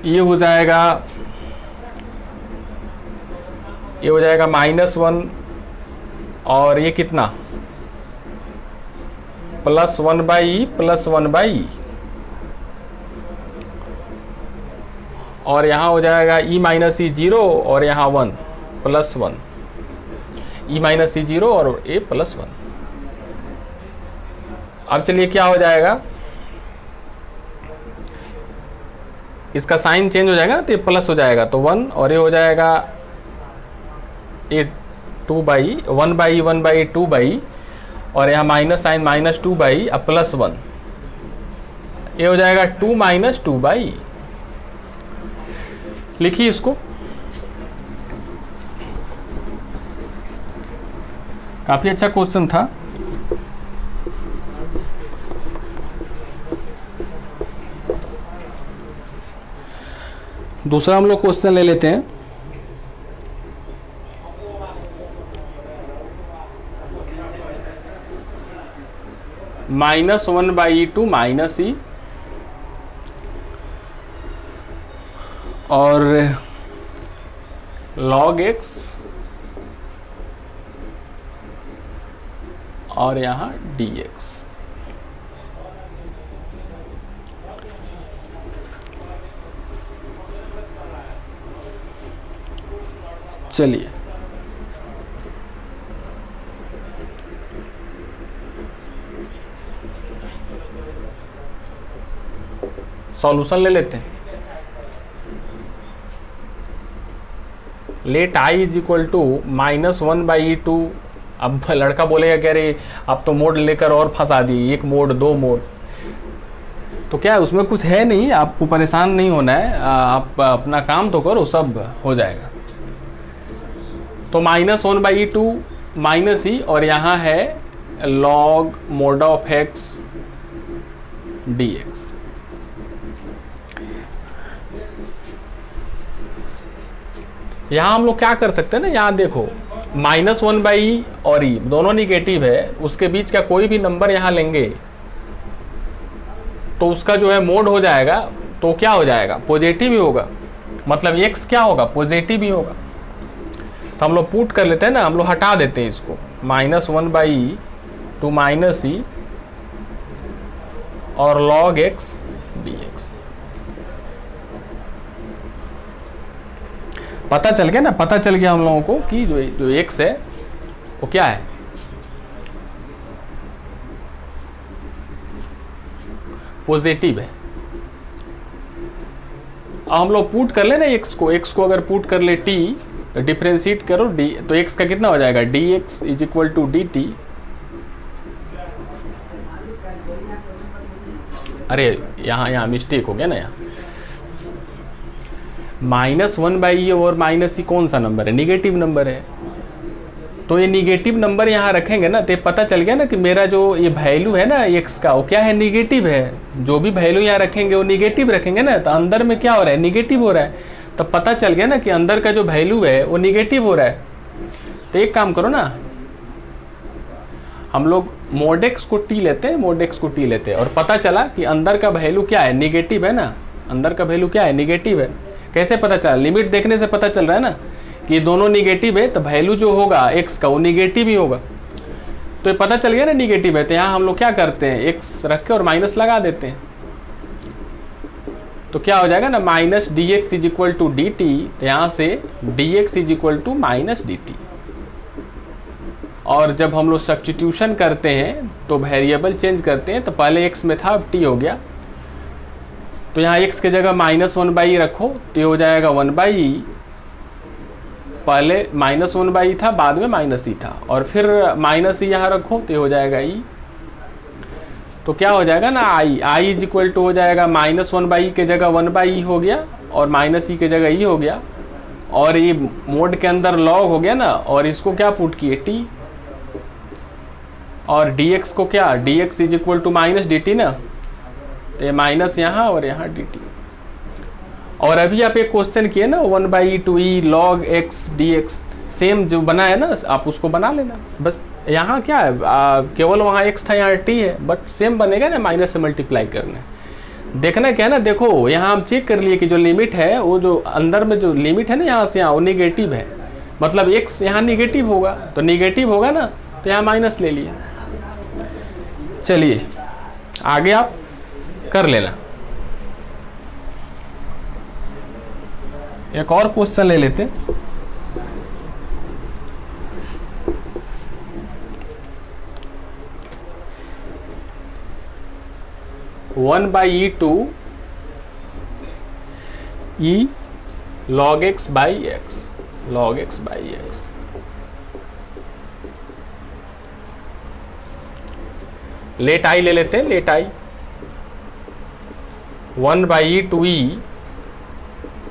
ये हो जाएगा -1, और ये कितना +1/e प्लस 1/e, और यहाँ हो जाएगा e - e 0 और यहाँ 1 +1, e - e 0 और a +1। अब चलिए क्या हो जाएगा, इसका साइन चेंज हो जाएगा ना, तो ये प्लस हो जाएगा तो 1, और ये हो जाएगा ये 2/e 1/e 2/e, और यहाँ माइनस साइन -2/e अब +1, ये हो जाएगा 2 - 2/e। लिखिए इसको, काफी अच्छा क्वेश्चन था। दूसरा हम लोग क्वेश्चन ले लेते हैं। -1/(-) माइनस ई और log x और यहाँ dx। चलिए सॉल्यूशन ले लेते हैं। Let i is equal to -1/(-) अब लड़का बोलेगा कि अरे आप तो मोड लेकर और फंसा दिए, एक मोड दो मोड। तो क्या है, उसमें कुछ है नहीं, आपको परेशान नहीं होना है, आप अपना काम तो करो, सब हो जाएगा। तो -1/(-) माइनस ई और यहाँ है log mod of x dx। यहाँ हम लोग क्या कर सकते हैं ना, यहाँ देखो -1/e और e दोनों निगेटिव है, उसके बीच का कोई भी नंबर यहाँ लेंगे तो उसका जो है मोड हो जाएगा, तो क्या हो जाएगा, पॉजिटिव ही होगा, मतलब x क्या होगा, पॉजिटिव ही होगा। तो हम लोग पुट कर लेते हैं ना, हम लोग हटा देते हैं इसको, -1/e टू माइनस ई और log x dx। पता चल गया ना, पता चल गया हम लोगों को कि जो x है वो क्या है, पॉजिटिव है। अब हम लोग पुट कर ले ना x को अगर पुट कर ले t तो डिफ्रेंशिएट करो d, तो x का कितना हो जाएगा, dx is equal to dt। अरे यहाँ मिस्टेक हो गया ना, यहाँ -1/e और -e कौन सा नंबर है, निगेटिव नंबर है। तो ये निगेटिव नंबर यहाँ रखेंगे ना, तो पता चल गया ना कि मेरा जो ये वैल्यू है ना x का, वो क्या है, निगेटिव है। जो भी वैल्यू यहाँ रखेंगे वो निगेटिव रखेंगे ना, तो अंदर में क्या हो रहा है, निगेटिव हो रहा है। तो पता चल गया ना कि अंदर का जो वैल्यू है वो निगेटिव हो रहा है। तो एक काम करो ना, हम लोग mod x को t लेते हैं, mod x को t लेते हैं, और पता चला कि अंदर का वैल्यू क्या है, निगेटिव है ना, अंदर का वैल्यू क्या है, निगेटिव है। कैसे पता चला, लिमिट देखने से पता चल रहा है ना कि ये दोनों निगेटिव है, तो वैल्यू जो होगा x का वो निगेटिव ही होगा। तो ये पता चल गया ना निगेटिव है, तो यहाँ हम लोग क्या करते हैं, x रख के और माइनस लगा देते हैं। तो क्या हो जाएगा ना, -dx is equal to dt, तो यहाँ से dx is equal to -dt। और जब हम लोग सब्स्टिट्यूशन करते हैं तो वेरिएबल चेंज करते हैं, तो पहले x में था, अब t हो गया। तो यहाँ x के जगह -1/e रखो, तो ये हो जाएगा 1/e। पहले -1/e था, बाद में -e था, और फिर -e यहाँ रखो तो ये हो जाएगा e। तो क्या हो जाएगा ना, i इज इक्वल टू हो जाएगा -1/e के जगह 1/e हो गया, और -e के जगह e हो गया, और ये मोड के अंदर log हो गया ना, और इसको क्या पुट किए, t, और dx को क्या, dx is equal to -dt ना, तो ये माइनस यहाँ और यहाँ dt। और अभी आप एक क्वेश्चन किए ना, 1/e log x dx, same जो बना है ना, आप उसको बना लेना बस। यहाँ क्या है, केवल वहाँ x था, यहाँ t है, बट सेम बनेगा ना, माइनस से मल्टीप्लाई करना। देखना क्या है ना, देखो यहाँ हम चेक कर लिए कि जो लिमिट है, वो जो अंदर में जो लिमिट है ना, यहाँ से यहाँ वो निगेटिव है, मतलब x यहाँ निगेटिव होगा, तो निगेटिव होगा ना, तो यहाँ माइनस ले लिया। चलिए आगे आप कर लेना। एक और क्वेश्चन ले लेते, one by e to e log x by x, log x by x. Let I ले लेते हैं, let I 1/e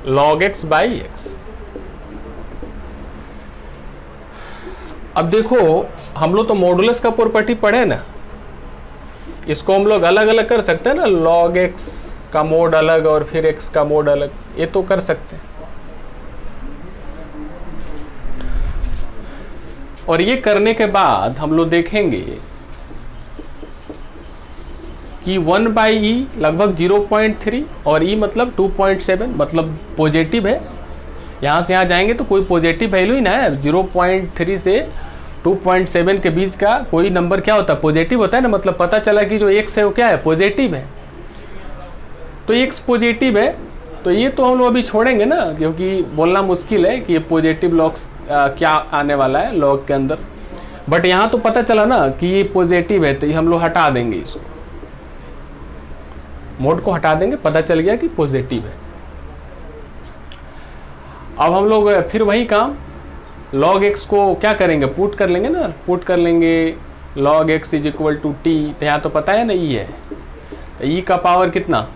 log x by x. अब देखो हम लोग तो मॉडुलस का प्रॉपर्टी पढ़े ना, इसको हम लोग अलग अलग कर सकते हैं ना, log x का मोड अलग और फिर x का मोड अलग, ये तो कर सकते हैं। और ये करने के बाद हम लोग देखेंगे कि 1/e लगभग 0.3 और e मतलब 2.7, मतलब पॉजिटिव है। यहाँ से यहाँ जाएंगे तो कोई पॉजिटिव वैल्यू ही ना है। 0.3 से 2.7 के बीच का कोई नंबर क्या होता है, पॉजिटिव होता है ना। मतलब पता चला कि जो x है वो क्या है, पॉजिटिव है। तो x पॉजिटिव है, तो ये तो हम लोग अभी छोड़ेंगे ना, क्योंकि बोलना मुश्किल है कि ये पॉजिटिव लॉग्स क्या आने वाला है लॉग के अंदर। बट यहाँ तो पता चला ना कि ये पॉजिटिव है, तो ये हम लोग हटा देंगे, इसको मोड को हटा देंगे, पता चल गया कि पॉजिटिव है। अब हम लोग फिर वही काम log x को क्या करेंगे, पुट कर लेंगे ना, पुट कर लेंगे log x is equal to t. तो यहाँ तो पता है ना e है, तो e का पावर कितना,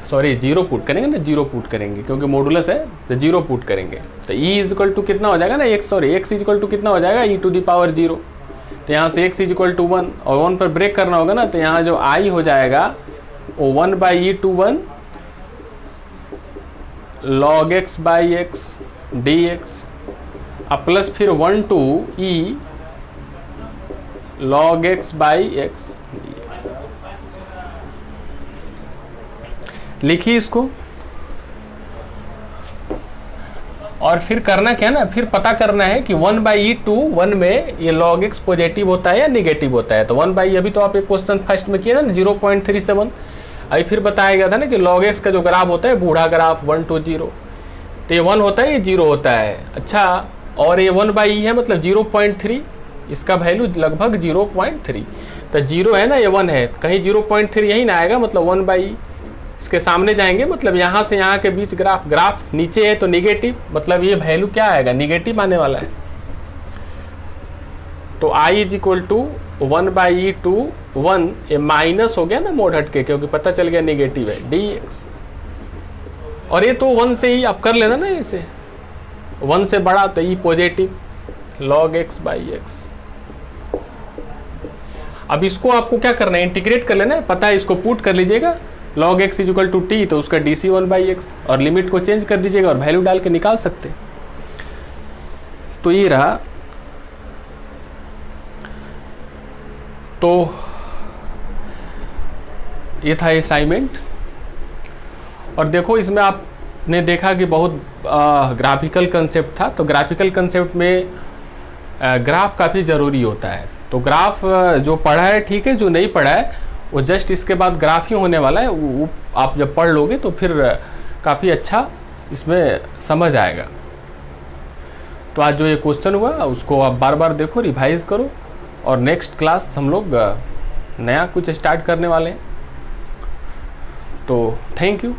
सॉरी 0 पुट करेंगे ना, 0 पुट करेंगे क्योंकि मॉडुलस है, तो 0 पुट करेंगे। तो e इज इक्वल टू कितना हो जाएगा ना, x, sorry x is equal to कितना हो जाएगा, e टू दी पावर 0। तो यहाँ से x इज इक्वल टू 1 और 1 पर ब्रेक करना होगा ना, तो यहाँ जो i हो जाएगा वो 1/e to 1 log x by x dx, अब प्लस फिर 1 to e log x by x dx। लिखिए इसको, और फिर करना क्या ना, फिर पता करना है कि 1/e टू 1 में ये log x पॉजिटिव होता है या निगेटिव होता है। तो 1/e अभी तो आप एक क्वेश्चन फर्स्ट में किए ना 0.37, अभी फिर बताया गया था ना कि log x का जो ग्राफ होता है बूढ़ा ग्राफ 1 to 0, तो ये 1 होता है, ये 0 होता है। अच्छा, और ये 1/e है मतलब 0.3, इसका वैल्यू लगभग 0.3, तो 0 है ना, ये 1 है, कहीं 0.3 यही ना आएगा, मतलब 1/e इसके सामने जाएंगे, मतलब यहाँ से यहाँ के बीच ग्राफ नीचे है तो निगेटिव, मतलब ये वैल्यू क्या आएगा, निगेटिव आने वाला है। तो i is equal to 1/e to 1, ये माइनस हो गया ना मोड हट के, क्योंकि पता चल गया निगेटिव है, dx। और ये तो 1 से ही आप कर लेना ना, इसे 1 से बड़ा तो e positive log x by x. अब इसको आपको क्या करना है, इंटीग्रेट कर लेना है, पता है, इसको पुट कर लीजिएगा log x is equal to t, तो उसका dc 1/x, और लिमिट को चेंज कर दीजिएगा और वैल्यू डाल के निकाल सकते। तो ये रहा, तो ये था असाइनमेंट। और देखो इसमें आपने देखा कि बहुत ग्राफिकल कंसेप्ट था, तो ग्राफिकल कंसेप्ट में ग्राफ काफ़ी ज़रूरी होता है। तो ग्राफ जो पढ़ा है ठीक है, जो नहीं पढ़ा है वो जस्ट इसके बाद ग्राफ ही होने वाला है, वो आप जब पढ़ लोगे तो फिर काफ़ी अच्छा इसमें समझ आएगा। तो आज जो ये क्वेश्चन हुआ उसको आप बार बार देखो, रिवाइज करो, और नेक्स्ट क्लास हम लोग नया कुछ स्टार्ट करने वाले हैं। तो थैंक यू।